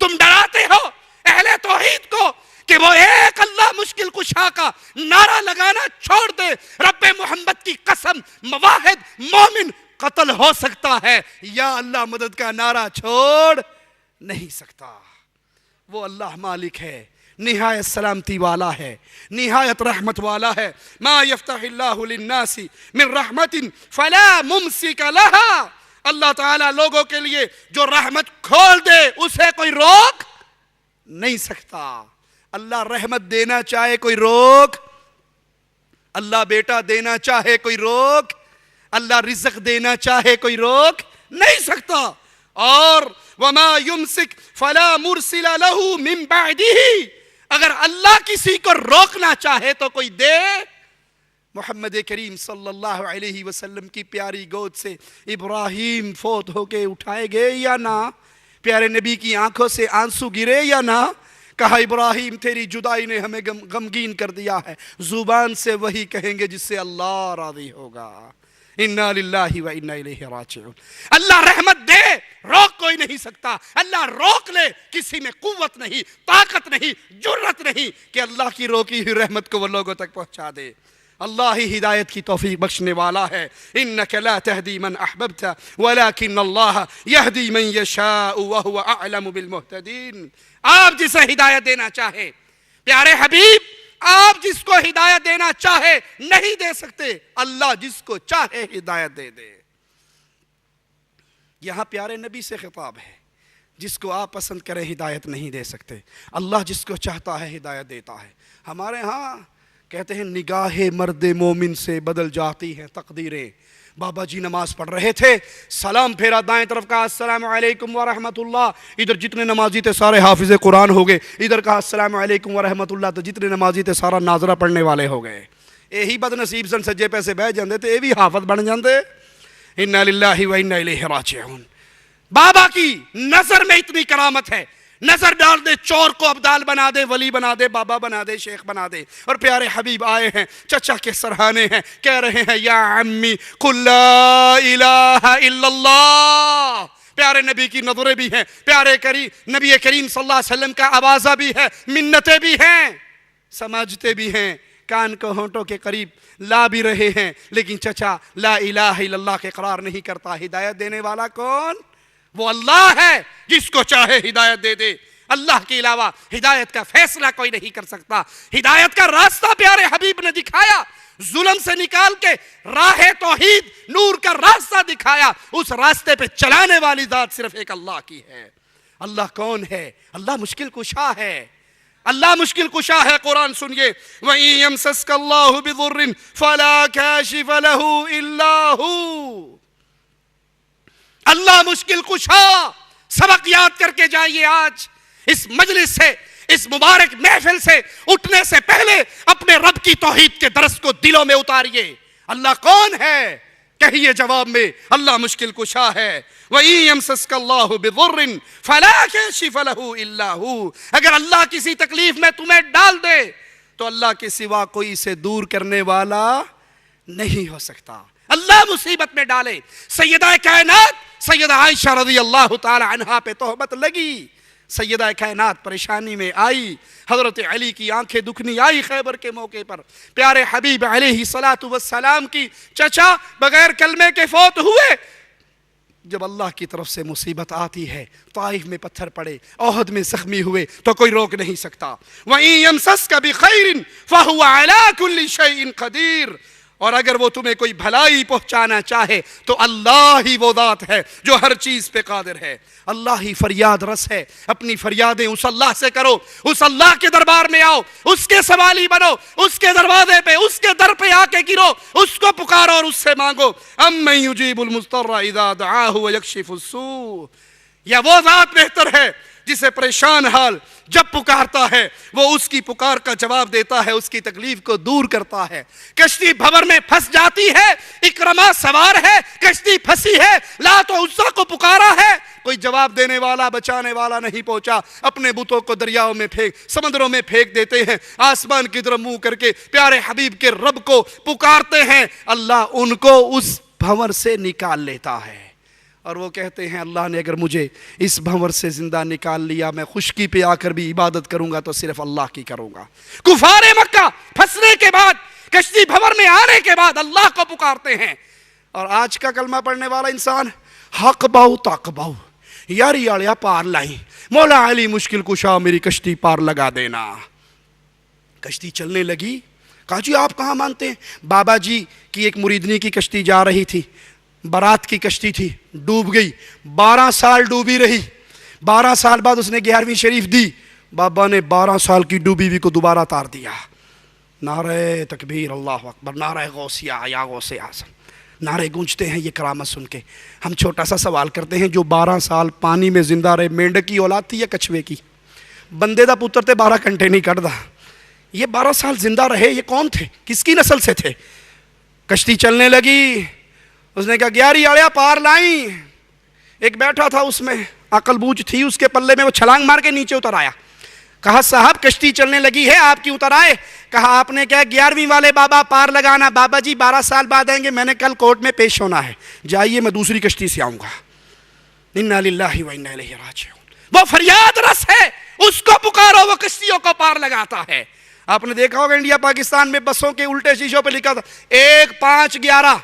تم ڈراتے ہو اہل توحید کو کہ وہ ایک اللہ مشکل کشا کا نعرہ لگانا چھوڑ دے۔ رب محمد کی قسم، مواحد مومن قتل ہو سکتا ہے، یا اللہ مدد کا نعرہ چھوڑ نہیں سکتا۔ وہ اللہ مالک ہے، نہایت سلامتی والا ہے، نہایت رحمت والا ہے۔ ما یفتح اللہ للناس من رحمت فلا ممسک لها، اللہ تعالیٰ لوگوں کے لیے جو رحمت کھول دے اسے کوئی روک نہیں سکتا۔ اللہ رحمت دینا چاہے کوئی روک، اللہ بیٹا دینا چاہے کوئی روک، اللہ رزق دینا چاہے کوئی روک نہیں سکتا۔ اور وما یمسک فلا مرسل له من بعده، اگر اللہ کسی کو روکنا چاہے تو کوئی دے۔ محمد کریم صلی اللہ علیہ وسلم کی پیاری گود سے ابراہیم فوت ہو کے اٹھائے گئے یا نہ؟ پیارے نبی کی آنکھوں سے آنسو گرے یا نہ؟ کہا ابراہیم تیری جدائی نے ہمیں غمگین کر دیا ہے، زبان سے وہی کہیں گے جس سے اللہ راضی ہوگا۔ انا للہ و انا الیہ راجعون۔ اللہ رحمت دے، روک کوئی نہیں سکتا۔ اللہ روک لے، کسی میں قوت نہیں، طاقت نہیں، جرت نہیں کہ اللہ کی روکی ہوئی رحمت کو وہ لوگوں تک پہنچا دے۔ اللہ ہی ہدایت کی توفیق بخشنے والا ہے۔ انک لا تہدی من احببت ولکن اللہ یہدی من یشاء وہو اعلم بالمہتدین۔ آپ جسے ہدایت دینا چاہے، پیارے حبیب آپ جس کو ہدایت دینا چاہے نہیں دے سکتے، اللہ جس کو چاہے ہدایت دے دے۔ یہاں پیارے نبی سے خطاب ہے، جس کو آپ پسند کریں ہدایت نہیں دے سکتے، اللہ جس کو چاہتا ہے ہدایت دیتا ہے۔ ہمارے ہاں کہتے ہیں نگاہ مرد مومن سے بدل جاتی ہیں تقدیریں۔ بابا جی نماز پڑھ رہے تھے، سلام پھیرا دائیں طرف کہا السلام علیکم ورحمت اللہ، ادھر جتنے نمازی تھے سارے حافظ قرآن ہو گئے، ادھر کہا السلام علیکم ورحمت اللہ تو جتنے نمازی تھے سارا ناظرہ پڑھنے والے ہو گئے۔ یہی بد نصیب سن سجے پیسے بہ جاندے تے یہ بھی حافظ بن جاندے۔ انا للہ و انا الیہ راجعون۔ بابا کی نظر میں اتنی کرامت ہے، نظر ڈال دے چور کو ابدال بنا دے، ولی بنا دے، بابا بنا دے، شیخ بنا دے۔ اور پیارے حبیب آئے ہیں، چچا کے سرہانے ہیں، کہہ رہے ہیں یا عمی قل لا الہ الا اللہ۔ پیارے نبی کی نظریں بھی ہیں، پیارے نبی کریم صلی اللہ علیہ وسلم کا آوازہ بھی ہے، منتیں بھی ہیں، سمجھتے بھی ہیں، کان کو ہونٹوں کے قریب لا بھی رہے ہیں، لیکن چچا لا الہ الا اللہ کے اقرار نہیں کرتا۔ ہدایت دینے والا کون؟ وہ اللہ ہے، جس کو چاہے ہدایت دے دے۔ اللہ کے علاوہ ہدایت کا فیصلہ کوئی نہیں کر سکتا. ہدایت کا راستہ پیارے حبیب نے دکھایا, ظلم سے نکال کے راہ توحید نور کا راستہ دکھایا. اس راستے پہ چلانے والی ذات صرف ایک اللہ کی ہے. اللہ کون ہے؟ اللہ مشکل کشا ہے. اللہ مشکل کشا ہے. قرآن سنیے, وَإِن يَمْسَسْكَ اللَّهُ بِضُرٍّ فَلَا كَاشِفَ لَهُ إِلَّا هُوَ. اللہ مشکل کشا. سبق یاد کر کے جائیے. آج اس مجلس سے, اس مبارک محفل سے اٹھنے سے پہلے اپنے رب کی توحید کے درس کو دلوں میں اتاریے. اللہ کون ہے؟ کہیے جواب میں, اللہ مشکل کشا ہے. وَإِن يَمْسَسْكَ اللَّهُ بِضُرٍّ فَلَا كَاشِفَ لَهُ إِلَّا هُوَ. اگر اللہ کسی تکلیف میں تمہیں ڈال دے تو اللہ کے سوا کوئی اسے دور کرنے والا نہیں ہو سکتا. اللہ مصیبت میں ڈالے. سیدہ کائنات سیدہ عائشہ رضی اللہ تعالی عنہا پہ تہمت لگی. سیدہ کائنات پریشانی میں آئی. حضرت علی کی آنکھیں دکھنی آئی خیبر کے موقع پر. پیارے حبیب علیہ الصلوۃ والسلام کی چچا بغیر کلمے کے فوت ہوئے. جب اللہ کی طرف سے مصیبت آتی ہے, طائف میں پتھر پڑے, احد میں زخمی ہوئے, تو کوئی روک نہیں سکتا. وَإِن يَمْسَسْكَ بِخَيْرٍ فَهُوَ عَلَى كُلِّ شَيْءٍ قَدِيرٌ. اور اگر وہ تمہیں کوئی بھلائی پہنچانا چاہے تو اللہ ہی وہ ذات ہے جو ہر چیز پہ قادر ہے. اللہ ہی فریاد رس ہے. اپنی فریادیں اس اللہ سے کرو. اس اللہ کے دربار میں آؤ, اس کے سوالی بنو, اس کے دروازے پہ, اس کے در پہ آ کے گرو, اس کو پکارو اور اس سے مانگو. اَمَّن يُجِيبُ الْمُضْطَرَّ إِذَا دَعَاهُ وَيَكْشِفُ السُّوءَ. یا وہ ذات بہتر ہے جسے پریشان حال جب پکارتا ہے وہ اس کی پکار کا جواب دیتا ہے, اس کی تکلیف کو دور کرتا ہے. کشتی بھور میں پھنس جاتی ہے, اکرما سوار ہے, کشتی پھنسی ہے, لات و عزا کو پکارا ہے, کوئی جواب دینے والا بچانے والا نہیں پہنچا. اپنے بتوں کو دریاؤں میں پھینک, سمندروں میں پھینک دیتے ہیں. آسمان کی طرف منہ کر کے پیارے حبیب کے رب کو پکارتے ہیں. اللہ ان کو اس بھور سے نکال لیتا ہے. اور وہ کہتے ہیں اللہ نے اگر مجھے اس بھنور سے زندہ نکال لیا, میں خشکی پہ آ کر بھی عبادت کروں گا تو صرف اللہ کی کروں گا. کفار مکہ پھنسنے کے بعد, کشتی بھنور میں آنے کے بعد اللہ کو پکارتے ہیں. اور آج کا کلمہ پڑھنے والا انسان حق باؤ تاک باؤ, یاری آڑیا پار لائیں, مولا علی مشکل کشا میری کشتی پار لگا دینا. کشتی چلنے لگی. کہا جی آپ کہاں مانتے ہیں؟ بابا جی کی ایک مریدنی کی کشتی جا رہی تھی, برات کی کشتی تھی, ڈوب گئی. 12 سال ڈوبی رہی. 12 سال بعد اس نے 11ویں شریف دی. بابا نے 12 سال کی ڈوبی ہوئی کو دوبارہ تار دیا. نعرہ تکبیر, اللہ اکبر, نعرہ غوثیہ یا غوث اعظم, نعرے گونجتے ہیں یہ کرامت سن کے. ہم چھوٹا سا سوال کرتے ہیں, جو 12 سال پانی میں زندہ رہے, مینڈک کی اولاد تھی یا کچھوے کی؟ بندے دا پتر تے 12 گھنٹے نہیں کٹدا. یہ 12 سال زندہ رہے, یہ کون تھے, کس کی نسل سے تھے؟ کشتی چلنے لگی. اس نے کہا 11 آڑیا پار لائیں. ایک بیٹھا تھا اس میں, عقل بوجھ تھی اس کے پلے میں, وہ چھلانگ مار کے نیچے اتر آیا. کہا صاحب کشتی چلنے لگی ہے, آپ کیوں اتر آئے؟ کہا آپ نے کہا 11ویں والے بابا پار لگانا. بابا جی 12 سال بعد آئیں گے, میں نے کل کورٹ میں پیش ہونا ہے, جائیے میں دوسری کشتی سے آؤں گا. انا للہ و انا الیہ راجعون. وہ فریاد رس ہے, اس کو پکارو, وہ کشتیوں کو پار لگاتا ہے. آپ نے دیکھا ہوگا انڈیا پاکستان میں بسوں کے الٹے شیشوں پہ لکھا تھا 1511.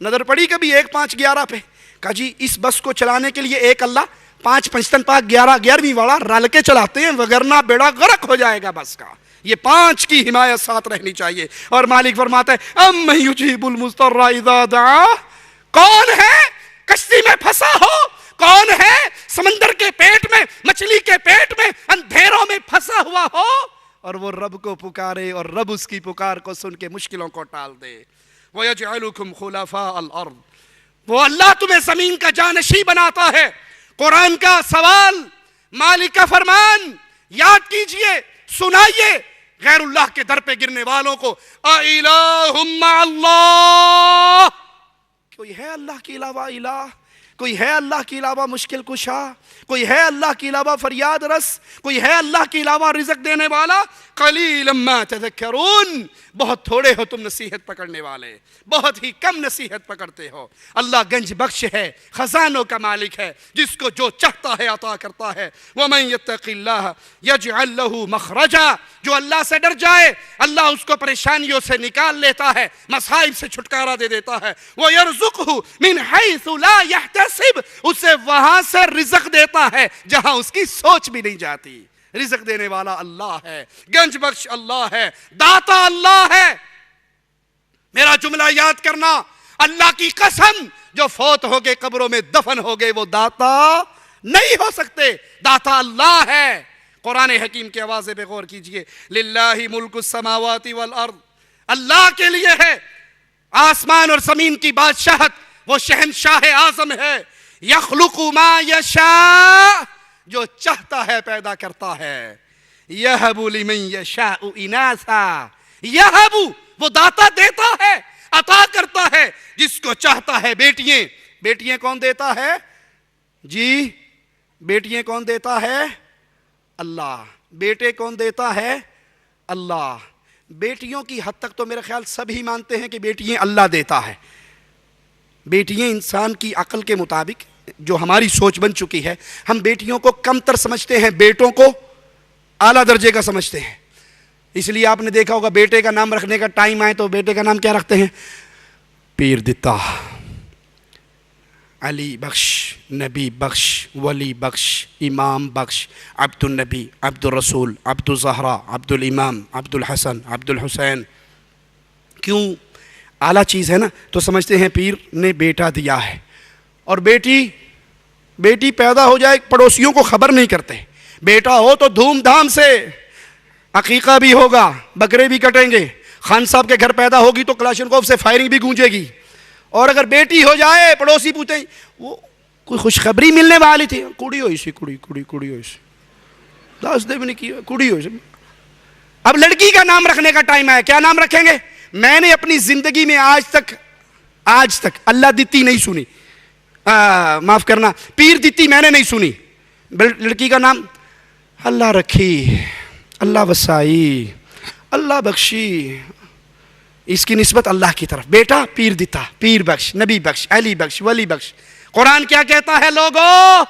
نظر پڑی کبھی 1511 پہ؟ کہا جی اس بس کو چلانے کے لیے ایک اللہ, 5 پنجتن پاک 11 11ویں والا رل کے چلاتے ہیں, وگرنہ بیڑا غرق ہو جائے گا بس کا. یہ 5 کی حمایت ساتھ رہنی چاہیے. اور مالک فرماتا ہے اَمَّن يُجِيبُ الْمُضْطَرَّ إِذَا دَعَاهُ. کون ہے کشتی میں پھنسا ہو, کون ہے سمندر کے پیٹ میں, مچھلی کے پیٹ میں, اندھیروں میں پھنسا ہوا ہو, اور وہ رب کو پکارے اور رب اس کی پکار کو سن کے مشکلوں کو ٹال دے. وَيَجْعَلُكُمْ خُلَفَاءَ الْأَرْضِ. وہ اللہ تمہیں زمین کا جانشین بناتا ہے. قرآن کا سوال, مالک کا فرمان یاد کیجئے, سنائیے غیر اللہ کے در پہ گرنے والوں کو. اَإِلَٰهٌ مَّعَ اللَّهِ. کوئی ہے اللہ کے علاوہ الہ؟ کوئی ہے اللہ کے علاوہ مشکل کشا؟ کوئی ہے اللہ کے علاوہ فریاد رس؟ کوئی ہے اللہ کے علاوہ رزق دینے والا؟ قلیلا ما تذکرون. بہت تھوڑے ہو تم نصیحت پکڑنے والے, بہت ہی کم نصیحت پکڑتے ہو. اللہ گنج بخش ہے, خزانوں کا مالک ہے, جس کو جو چاہتا ہے عطا کرتا ہے. ومن یتق اللہ یجعل له مخرجا. جو اللہ سے ڈر جائے اللہ اس کو پریشانیوں سے نکال لیتا ہے, مصائب سے چھٹکارا دے دیتا ہے. وَيَرْزُقْهُ مِنْ حَيْثُ لَا يَحْتَسِبْ. اسے وہاں سے رزق دیتا ہے جہاں اس کی سوچ بھی نہیں جاتی. رزق دینے والا اللہ ہے، گنج بخش اللہ ہے، داتا اللہ ہے۔ میرا جملہ یاد کرنا، اللہ کی قسم جو فوت ہو گئے قبروں میں دفن ہو گئے وہ داتا نہیں ہو سکتے، داتا اللہ ہے۔ قرآن حکیم کی آوازیں پہ غور کیجئے، للہ ملک السماوات والارض، اللہ کے لیے ہے آسمان اور زمین کی بادشاہت، وہ شہنشاہ اعظم ہے۔ یخلق ما یشاء، جو چاہتا ہے پیدا کرتا ہے۔ یہب لمن یشاء اناثا، یہب وہ داتا دیتا ہے، عطا کرتا ہے جس کو چاہتا ہے بیٹیاں۔ بیٹیاں کون دیتا ہے جی؟ بیٹیاں کون دیتا ہے؟ اللہ۔ بیٹے کون دیتا ہے؟ اللہ۔ بیٹیوں کی حد تک تو میرے خیال سبھی مانتے ہیں کہ بیٹیاں اللہ دیتا ہے۔ بیٹیاں انسان کی عقل کے مطابق جو ہماری سوچ بن چکی ہے، ہم بیٹیوں کو کم تر سمجھتے ہیں، بیٹوں کو اعلیٰ درجے کا سمجھتے ہیں۔ اس لیے آپ نے دیکھا ہوگا بیٹے کا نام رکھنے کا ٹائم آئے تو بیٹے کا نام کیا رکھتے ہیں؟ پیر دتا، علی بخش، نبی بخش، ولی بخش، امام بخش، عبد النبی، عبد الرسول، عبد الزہرا، عبد الامام، عبد الحسن، عبد الحسین۔ کیوں؟ اعلیٰ چیز ہے نا، تو سمجھتے ہیں پیر نے بیٹا دیا ہے۔ اور بیٹی پیدا ہو جائے پڑوسیوں کو خبر نہیں کرتے، بیٹا ہو تو دھوم دھام سے عقیقہ بھی ہوگا، بکرے بھی کٹیں گے، خان صاحب کے گھر پیدا ہوگی تو کلاشنکوف سے فائرنگ بھی گونجے گی۔ اور اگر بیٹی ہو جائے پڑوسی پوچھیں وہ کوئی خوشخبری ملنے والی تھی، کڑی ہوئی سی، کڑی ہوئی سی، 10 دن بھی نہیں کی، کڑی ہوئی سی۔ اب لڑکی کا نام رکھنے کا ٹائم آیا، کیا نام رکھیں گے؟ میں نے اپنی زندگی میں آج تک اللہ دتی نہیں سنی، معاف کرنا، پیر دتی میں نے نہیں سنی۔ لڑکی کا نام اللہ رکھی، اللہ وسائی، اللہ بخشی، اس کی نسبت اللہ کی طرف۔ بیٹا پیر دتا، پیر بخش، نبی بخش، علی بخش، ولی بخش۔ قرآن کیا کہتا ہے لوگو؟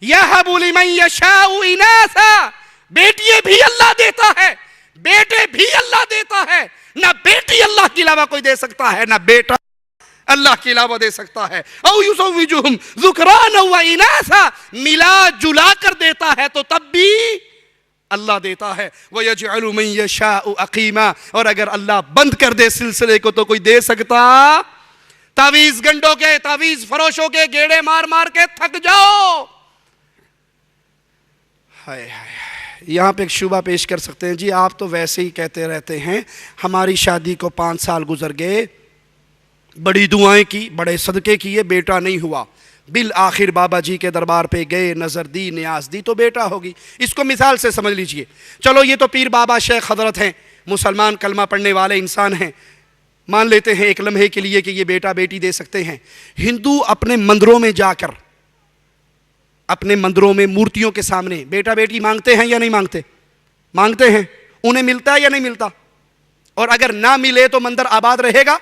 یہب لمن یشاء اناثا، بیٹیے بھی اللہ دیتا ہے، بیٹے بھی اللہ دیتا ہے۔ نہ بیٹی اللہ کے علاوہ کوئی دے سکتا ہے، نہ بیٹا اللہ کے علاوہ دے سکتا ہے۔ او یزوجہم ذکرانا و اناثا، ملا جلا کر دیتا ہے تو تب بھی اللہ دیتا ہے۔ وَيَجْعَلُ مَن يَشَاءُ عَقِيمًا، اور اگر اللہ بند کر دے سلسلے کو تو کوئی دے سکتا؟ تعویذ گنڈوں کے، تعویذ فروشوں کے گیڑے مار مار کے تھک جاؤ۔ ہائے ہائے، یہاں پہ ایک شبہ پیش کر سکتے ہیں، جی آپ تو ویسے ہی کہتے رہتے ہیں، ہماری شادی کو 5 سال گزر گئے، بڑی دعائیں کی، بڑے صدقے کیے، بیٹا نہیں ہوا، بالآخر بابا جی کے دربار پہ گئے، نظر دی، نیاز دی تو بیٹا ہوگی۔ اس کو مثال سے سمجھ لیجئے۔ چلو یہ تو پیر بابا شیخ حضرت ہیں، مسلمان کلمہ پڑھنے والے انسان ہیں، مان لیتے ہیں ایک لمحے کے لیے کہ یہ بیٹا بیٹی دے سکتے ہیں۔ ہندو اپنے مندروں میں جا کر، اپنے مندروں میں مورتیوں کے سامنے بیٹا بیٹی مانگتے ہیں یا نہیں مانگتے؟ مانگتے ہیں۔ انہیں ملتا ہے یا نہیں ملتا؟ اور اگر نہ ملے تو مندر آباد رہے گا؟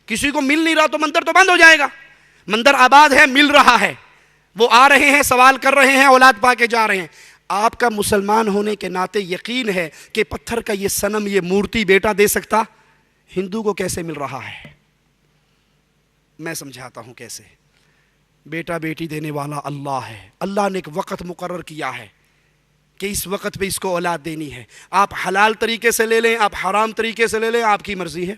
کسی کو مل نہیں رہا تو مندر تو بند ہو جائے گا۔ مندر آباد ہے، مل رہا ہے، وہ آ رہے ہیں، سوال کر رہے ہیں، اولاد پا کے جا رہے ہیں۔ آپ کا مسلمان ہونے کے ناطے یقین ہے کہ پتھر کا یہ صنم، یہ مورتی بیٹا دے سکتا؟ ہندو کو کیسے مل رہا ہے؟ میں سمجھاتا ہوں کیسے۔ بیٹا بیٹی دینے والا اللہ ہے۔ اللہ نے ایک وقت مقرر کیا ہے کہ اس وقت پہ اس کو اولاد دینی ہے۔ آپ حلال طریقے سے لے لیں، آپ حرام طریقے سے لے لیں، آپ کی مرضی ہے۔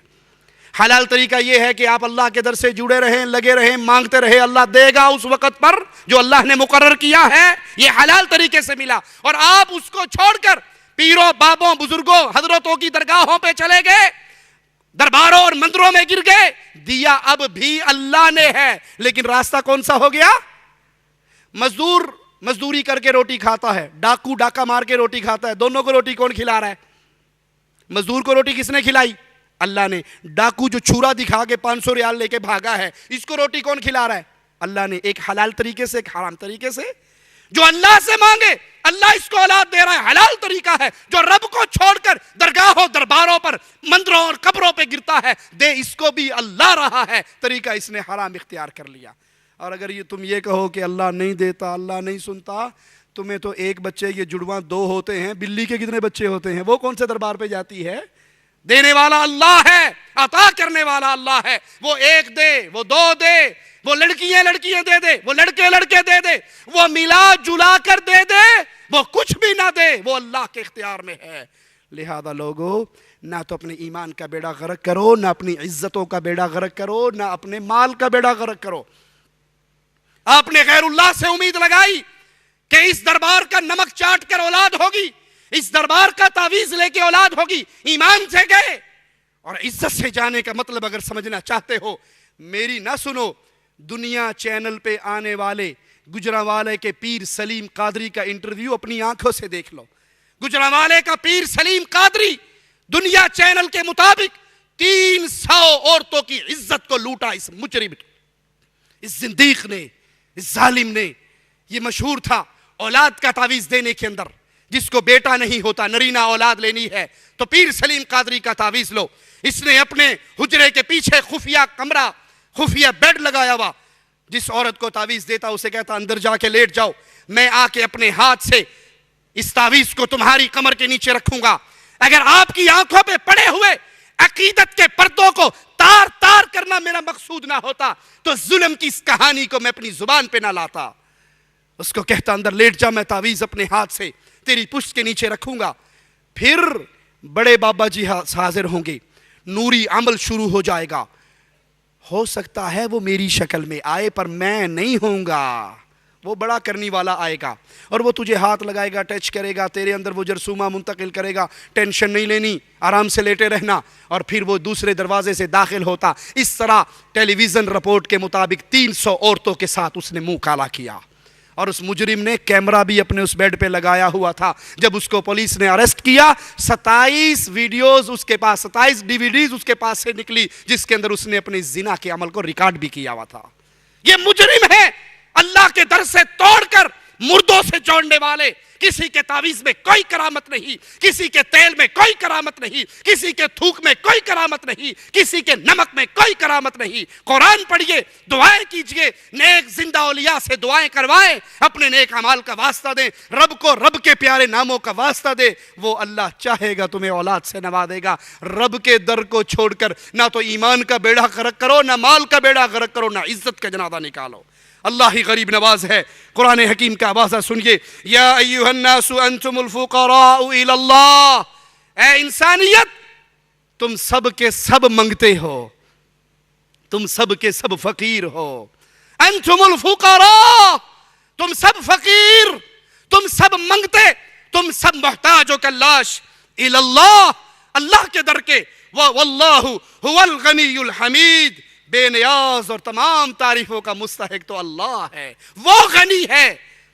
حلال طریقہ یہ ہے کہ آپ اللہ کے در سے جڑے رہیں، لگے رہیں، مانگتے رہے، اللہ دے گا اس وقت پر جو اللہ نے مقرر کیا ہے، یہ حلال طریقے سے ملا۔ اور آپ اس کو چھوڑ کر پیروں، بابوں، بزرگوں، حضرتوں کی درگاہوں پہ چلے گئے، درباروں اور مندروں میں گر گئے۔ دیا اب بھی اللہ نے ہے، لیکن راستہ کون سا ہو گیا؟ مزدور مزدوری کر کے روٹی کھاتا ہے، ڈاکو ڈاکہ مار کے روٹی کھاتا ہے، دونوں کو روٹی کون کھلا رہا ہے؟ مزدور کو روٹی کس نے کھلائی؟ اللہ نے۔ ڈاکو جو چھورا دکھا کے 500 ریال لے کے بھاگا ہے، اس کو روٹی کون کھلا رہا ہے؟ اللہ نے۔ ایک حلال طریقے سے، ایک حرام طریقے سے۔ جو اللہ سے مانگے اللہ اس کو اولاد دے رہا ہے، حلال طریقہ ہے۔ جو رب کو چھوڑ کر درگاہوں، درباروں پر، مندروں اور قبروں پہ گرتا ہے، دے اس کو بھی اللہ رہا ہے، طریقہ اس نے حرام اختیار کر لیا۔ اور اگر یہ تم یہ کہو کہ اللہ نہیں دیتا، اللہ نہیں سنتا، تمہیں تو ایک بچے، یہ جڑواں 2 ہوتے ہیں، بلی کے کتنے بچے ہوتے ہیں؟ وہ کون سے دربار پہ جاتی ہے؟ دینے والا اللہ ہے، عطا کرنے والا اللہ ہے۔ وہ 1 دے، وہ 2 دے، وہ لڑکیاں دے دے، وہ لڑکے دے دے، وہ ملا جلا کر دے دے، وہ کچھ بھی نہ دے، وہ اللہ کے اختیار میں ہے۔ لہذا لوگو، نہ تو اپنے ایمان کا بیڑا غرق کرو، نہ اپنی عزتوں کا بیڑا غرق کرو، نہ اپنے مال کا بیڑا غرق کرو۔ آپ نے غیر اللہ سے امید لگائی کہ اس دربار کا نمک چاٹ کر اولاد ہوگی، اس دربار کا تعویذ لے کے اولاد ہوگی، ایمان سے گئے۔ اور عزت سے جانے کا مطلب اگر سمجھنا چاہتے ہو، میری نہ سنو، دنیا چینل پہ آنے والے گجرانوالے کے پیر سلیم قادری کا انٹرویو اپنی آنکھوں سے دیکھ لو۔ گجرانوالے کا پیر سلیم قادری دنیا چینل کے مطابق 300 عورتوں کی عزت کو لوٹا اس مجرم، اس زندیق نے، اس ظالم نے۔ یہ مشہور تھا اولاد کا تعویذ دینے کے اندر، جس کو بیٹا نہیں ہوتا، نرینہ اولاد لینی ہے تو پیر سلیم قادری کا تعویذ لو۔ اس نے اپنے حجرے کے پیچھے خفیہ کمرہ، خفیہ بیڈ لگایا ہوا، جس عورت کو تعویذ دیتا اسے کہتا اندر جا کے لیٹ جاؤ، میں آ کے اپنے ہاتھ سے اس تعویذ کو تمہاری کمر کے نیچے رکھوں گا۔ اگر آپ کی آنکھوں پہ پڑے ہوئے عقیدت کے پردوں کو تار تار کرنا میرا مقصود نہ ہوتا تو ظلم کی اس کہانی کو میں اپنی زبان پہ نہ لاتا۔ اس کو کہتا اندر لیٹ جا، میں تعویذ اپنے ہاتھ سے تیری پشت کے نیچے رکھوں گا۔ پھر بڑے بابا جی حاضر ہوں گے، نوری عمل شروع ہو جائے گا۔ ہو سکتا ہے وہ میری شکل میں آئے پر میں نہیں ہوں گا، وہ بڑا کرنی والا آئے گا اور وہ تجھے ہاتھ لگائے گا، ٹچ کرے گا، تیرے اندر وہ جرثومہ منتقل کرے گا، ٹینشن نہیں لینی، آرام سے لیٹے رہنا، اور پھر وہ دوسرے دروازے سے داخل ہوتا۔ اس طرح ٹیلی ویژن رپورٹ کے مطابق 300 عورتوں کے ساتھ اس نے منہ کالا کیا، اور اس مجرم نے کیمرہ بھی اپنے اس بیڈ پہ لگایا ہوا تھا۔ جب اس کو پولیس نے اریسٹ کیا، 27 ویڈیوز اس کے پاس، 27 DVDs اس کے پاس سے نکلی، جس کے اندر اس نے اپنے زنا کے عمل کو ریکارڈ بھی کیا ہوا تھا۔ یہ مجرم ہے، اللہ کے در سے توڑ کر مردوں سے جوڑنے والے۔ کسی کے تعویذ میں کوئی کرامت نہیں، کسی کے تیل میں کوئی کرامت نہیں، کسی کے تھوک میں کوئی کرامت نہیں، کسی کے نمک میں کوئی کرامت نہیں۔ قرآن پڑھیے، دعائیں کیجئے، نیک زندہ اولیاء سے دعائیں کروائیں، اپنے نیک اعمال کا واسطہ دیں، رب کو رب کے پیارے ناموں کا واسطہ دیں، وہ اللہ چاہے گا تمہیں اولاد سے نوازے گا۔ رب کے در کو چھوڑ کر نہ تو ایمان کا بیڑا غرق کرو، نہ مال کا بیڑا غرق کرو، نہ عزت کا جنازہ نکالو۔ اللہ ہی غریب نواز ہے۔ قرآن حکیم کا آوازہ سنیے، یا ایھا الناس انتم الفقراء الی اللہ، اے انسانیت تم سب کے سب منگتے ہو، تم سب کے سب فقیر ہو۔ انتم الفقراء، تم سب فقیر، تم سب منگتے، تم سب محتاج و کلاش، الی اللہ، اللہ کے در کے۔ واللہ هو الغنی الحمید، بے نیاز اور تمام تعریفوں کا مستحق تو اللہ ہے، وہ غنی ہے،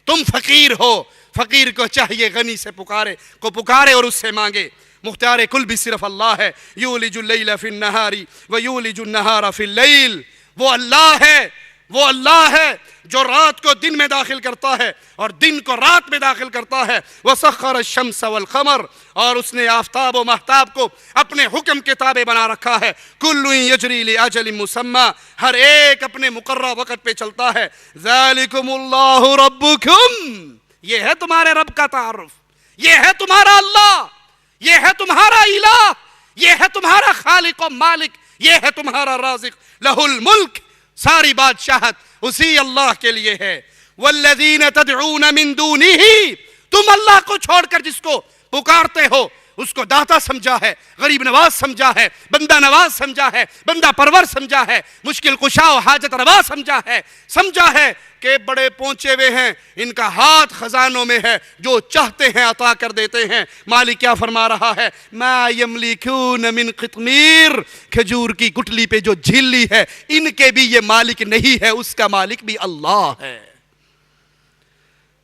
تم فقیر ہو۔ فقیر کو چاہیے غنی سے پکارے اور اس سے مانگے۔ مختار کل بھی صرف اللہ ہے، یولج اللیل فی النہار ویولج النہار فی اللیل، وہ اللہ ہے، وہ اللہ ہے جو رات کو دن میں داخل کرتا ہے اور دن کو رات میں داخل کرتا ہے۔ وسخر الشمس والقمر، اور اس نے آفتاب و مہتاب کو اپنے حکم کے تابع بنا رکھا ہے۔ کل یجری لاجل مسمی، ہر ایک اپنے مقررہ وقت پہ چلتا ہے۔ ذالکم اللہ ربکم، یہ ہے تمہارے رب کا تعارف، یہ ہے تمہارا اللہ، یہ ہے تمہارا الہ، یہ ہے تمہارا خالق و مالک، یہ ہے تمہارا رازق۔ لہ الملک، ساری بادشاہت اسی اللہ کے لیے ہے۔ والذین تدعون من دونہ، تم اللہ کو چھوڑ کر جس کو پکارتے ہو اس کو داتا سمجھا ہے، غریب نواز سمجھا ہے، بندہ نواز سمجھا ہے، بندہ پرور سمجھا ہے، مشکل کشا و حاجت روا سمجھا ہے کہ بڑے پہنچے ہوئے ہیں، ان کا ہاتھ خزانوں میں ہے، جو چاہتے ہیں عطا کر دیتے ہیں۔ مالک کیا فرما رہا ہے؟ ما یملکون من قطمیر، کھجور کی گٹلی پہ جو جھلی ہے، ان کے بھی یہ مالک نہیں ہے، اس کا مالک بھی اللہ ہے۔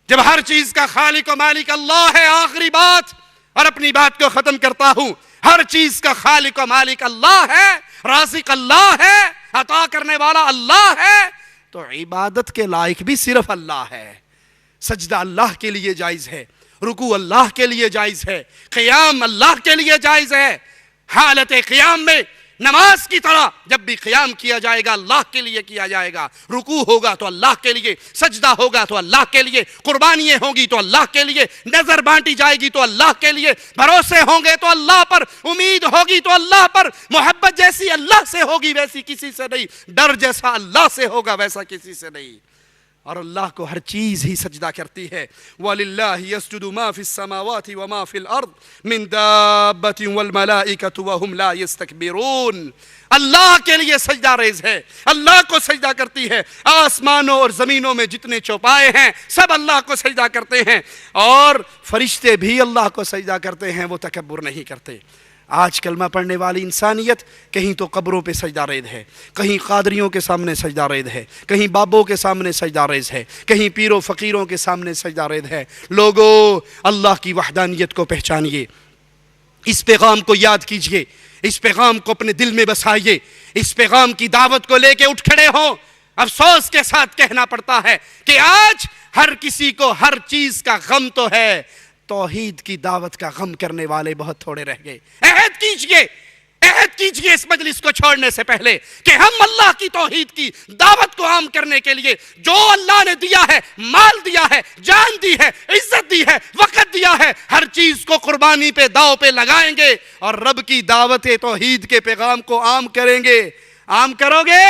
جب ہر چیز کا خالق و مالک اللہ ہے، آخری بات اور اپنی بات کو ختم کرتا ہوں، ہر چیز کا خالق و مالک اللہ ہے، رازق اللہ ہے، عطا کرنے والا اللہ ہے، تو عبادت کے لائق بھی صرف اللہ ہے۔ سجدہ اللہ کے لیے جائز ہے، رکوع اللہ کے لیے جائز ہے، قیام اللہ کے لیے جائز ہے۔ حالت قیام میں نماز کی طرح جب بھی قیام کیا جائے گا اللہ کے لیے کیا جائے گا، رکوع ہوگا تو اللہ کے لیے، سجدہ ہوگا تو اللہ کے لیے، قربانیاں ہوں گی تو اللہ کے لیے، نظر بانٹی جائے گی تو اللہ کے لیے، بھروسے ہوں گے تو اللہ پر، امید ہوگی تو اللہ پر، محبت جیسی اللہ سے ہوگی ویسی کسی سے نہیں، ڈر جیسا اللہ سے ہوگا ویسا کسی سے نہیں۔ اور اللہ کو ہر چیز ہی سجدہ کرتی ہے. وَلِلَّهِ يَسْجُدُ مَا فِي السَّمَاوَاتِ وَمَا فِي الْأَرْضِ مِن دَابَّةٍ وَالْمَلَائِكَةُ وَهُمْ لَا يَسْتَكْبِرُونَ. اللہ کے لیے سجدہ ریز ہے, اللہ کو سجدہ کرتی ہے. آسمانوں اور زمینوں میں جتنے چوپائے ہیں سب اللہ کو سجدہ کرتے ہیں, اور فرشتے بھی اللہ کو سجدہ کرتے ہیں, وہ تکبر نہیں کرتے. آج کلمہ پڑھنے والی انسانیت کہیں تو قبروں پہ سجدہ ریز ہے, کہیں قادریوں کے سامنے سجدہ ریز ہے, کہیں بابوں کے سامنے سجدہ ریز ہے, کہیں پیروں فقیروں کے سامنے سجدہ ریز ہے. لوگوں, اللہ کی وحدانیت کو پہچانیے, اس پیغام کو یاد کیجئے, اس پیغام کو اپنے دل میں بسائیے, اس پیغام کی دعوت کو لے کے اٹھ کھڑے ہوں. افسوس کے ساتھ کہنا پڑتا ہے کہ آج ہر کسی کو ہر چیز کا غم تو ہے, توحید کی دعوت کا غم کرنے والے بہت تھوڑے رہ گئے. عہد کیجئے اس مجلس کو چھوڑنے سے پہلے کہ ہم اللہ کی توحید کی دعوت کو عام کرنے کے لیے جو اللہ نے دیا ہے, مال دیا ہے, جان دی ہے, عزت دی ہے, وقت دیا ہے, ہر چیز کو قربانی پہ داؤ پہ لگائیں گے اور رب کی دعوت توحید کے پیغام کو عام کریں گے. عام کرو گے؟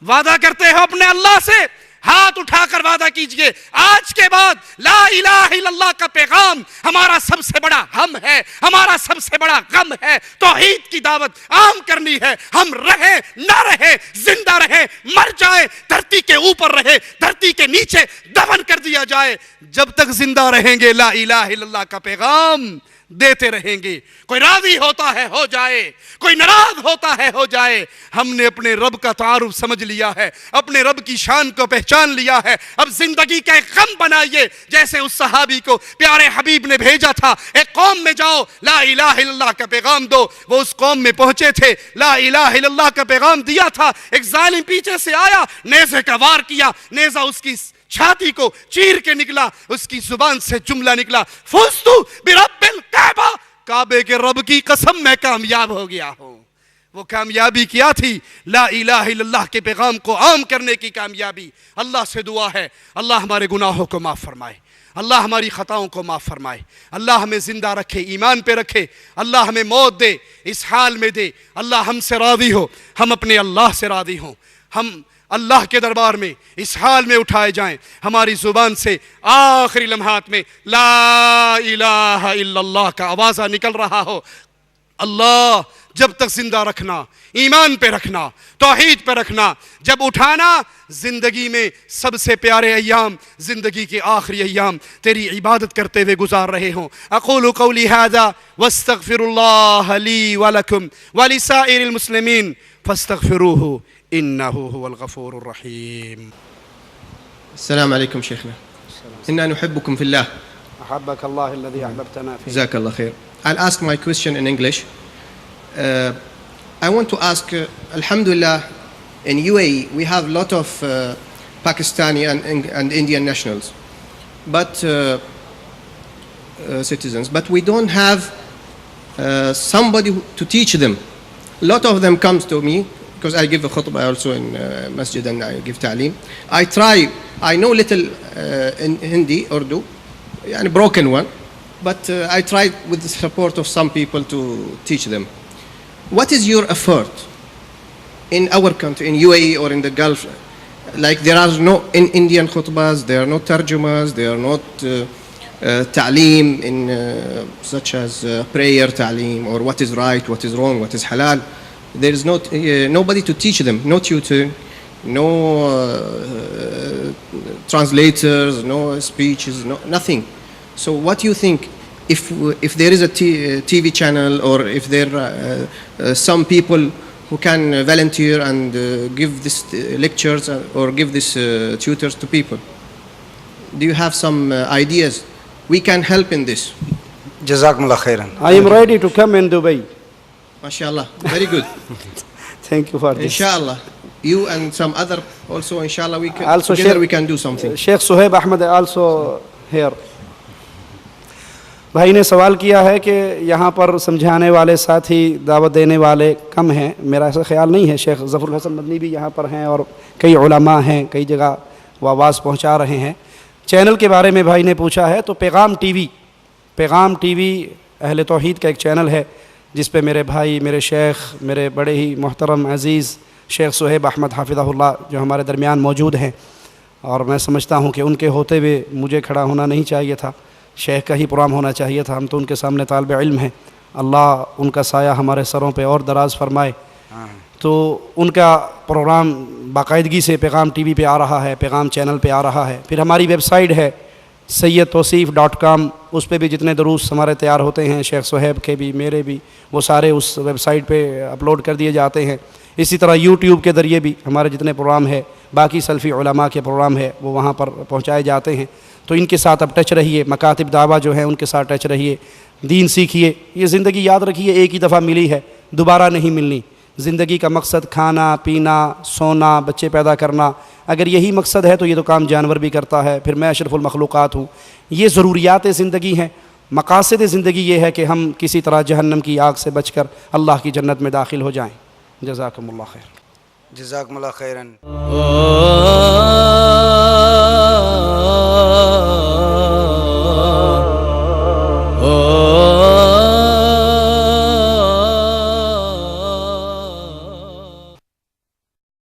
وعدہ کرتے ہو اپنے اللہ سے؟ ہاتھ اٹھا کر وعدہ کیجئے, آج کے بعد لا الہ الا اللہ کا پیغام ہمارا سب سے بڑا ہم ہے, ہمارا سب سے بڑا غم ہے. توحید کی دعوت عام کرنی ہے. ہم رہیں نہ رہیں, زندہ رہیں مر جائیں, دھرتی کے اوپر رہے, دھرتی کے نیچے دفن کر دیا جائے, جب تک زندہ رہیں گے لا الہ الا اللہ کا پیغام دیتے رہیں گے. کوئی راضی ہوتا ہے ہو جائے, کوئی ناراض ہوتا ہے ہو جائے. ہم نے اپنے رب کا تعارف سمجھ لیا ہے, اپنے رب کی شان کو پہچان لیا ہے. اب زندگی کا ایک غم بنائیے, جیسے اس صحابی کو پیارے حبیب نے بھیجا تھا, ایک قوم میں جاؤ لا الہ الا اللہ کا پیغام دو. وہ اس قوم میں پہنچے تھے, لا الہ الا اللہ کا پیغام دیا تھا. ایک ظالم پیچھے سے آیا, نیزے کا وار کیا, نیزہ اس کی چھاتی کو چیر کے نکلا, اس کی زبان سے جملہ نکلا, فزتو برب الکعبہ, کعبے کے رب کی قسم میں کامیاب ہو گیا ہوں. وہ کامیابی کیا تھی؟ لا الہ الا اللہ کے پیغام کو عام کرنے کی کامیابی. اللہ سے دعا ہے اللہ ہمارے گناہوں کو معاف فرمائے, اللہ ہماری خطاؤں کو معاف فرمائے, اللہ ہمیں زندہ رکھے, ایمان پہ رکھے, اللہ ہمیں موت دے, اس حال میں دے. اللہ ہم سے راضی ہو, ہم اپنے اللہ سے راضی ہوں, ہم اللہ کے دربار میں اس حال میں اٹھائے جائیں, ہماری زبان سے آخری لمحات میں لا الہ الا اللہ کا آوازہ نکل رہا ہو. اللہ جب تک زندہ رکھنا, ایمان پہ رکھنا, توحید پہ رکھنا, جب اٹھانا زندگی میں سب سے پیارے ایام, زندگی کے آخری ایام تیری عبادت کرتے ہوئے گزار رہے ہوں. اقول قولی ھذا واستغفر اللہ لی ولکم ولسائر المسلمین فاستغفروہ انہ هو الغفور الرحیم. السلام عليكم شيخنا. إنا نحبكم في الله. أحبك الله الذي أحببتنا فيه. جزاك الله خير. I'll ask my question in English. I want to ask, Alhamdulillah, in UAE we have a lot of Pakistani and Indian nationals, but citizens, but we don't have somebody to teach them. A lot of them comes to me because I give a khutbah also in masjid and I give ta'aleem. I know little in Hindi, Urdu, a broken one, but I try with the support of some people to teach them. What is your effort in our country, in UAE or in the Gulf? Like there are no in Indian khutbahs, there are no tarjumas, there are not ta'aleem in such as prayer ta'aleem or what is right, what is wrong, what is halal. There is not nobody to teach them, no tutor, no translators, no speeches, nothing. So what do you think? If there is a TV channel or if there are some people who can volunteer and give this lectures or give this tutors to people, do you have some ideas? We can help in this. Jazakumullah khairan. I am ready to come in Dubai. MashaAllah, very good. Thank you for this. Inshallah, you and some other also, inshallah, we can Also together Sheikh- we can do something. Sheikh Suhaib Ahmed also here. بھائی نے سوال کیا ہے کہ یہاں پر سمجھانے والے ساتھی دعوت دینے والے کم ہیں. میرا ایسا خیال نہیں ہے. شیخ ظفر الحسن مدنی بھی یہاں پر ہیں اور کئی علماء ہیں, کئی جگہ وہ آواز پہنچا رہے ہیں. چینل کے بارے میں بھائی نے پوچھا ہے تو پیغام ٹی وی اہل توحید کا ایک چینل ہے جس پہ میرے بھائی, میرے شیخ, میرے بڑے ہی محترم عزیز شیخ صہیب احمد حافظہ اللہ جو ہمارے درمیان موجود ہیں, اور میں سمجھتا ہوں کہ ان کے ہوتے ہوئے مجھے کھڑا ہونا نہیں چاہیے تھا، شیخ کا ہی پروگرام ہونا چاہیے تھا. ہم تو ان کے سامنے طالب علم ہیں. اللہ ان کا سایہ ہمارے سروں پہ اور دراز فرمائے. تو ان کا پروگرام باقاعدگی سے پیغام ٹی وی پہ آ رہا ہے، پیغام چینل پہ آ رہا ہے. پھر ہماری ویب سائٹ ہے sayyidtawseef.com، اس پہ بھی جتنے دروس ہمارے تیار ہوتے ہیں، شیخ صہیب کے بھی میرے بھی، وہ سارے اس ویب سائٹ پہ اپلوڈ کر دیے جاتے ہیں. اسی طرح یوٹیوب کے ذریعے بھی ہمارے جتنے پروگرام ہے، باقی سلفی علماء کے پروگرام ہے، وہ وہاں پر پہنچائے جاتے ہیں. تو ان کے ساتھ اب ٹچ رہیے، مکاتب دعویٰ جو ہیں ان کے ساتھ ٹچ رہیے، دین سیکھیے. یہ زندگی یاد رکھیے ایک ہی دفعہ ملی ہے، دوبارہ نہیں ملنی. زندگی کا مقصد کھانا پینا سونا بچے پیدا کرنا، اگر یہی مقصد ہے تو یہ تو کام جانور بھی کرتا ہے. پھر میں اشرف المخلوقات ہوں. یہ ضروریات زندگی ہیں. مقاصد زندگی یہ ہے کہ ہم کسی طرح جہنم کی آگ سے بچ کر اللہ کی جنت میں داخل ہو جائیں. جزاکم اللہ خیر. جزاکم اللہ خیراً.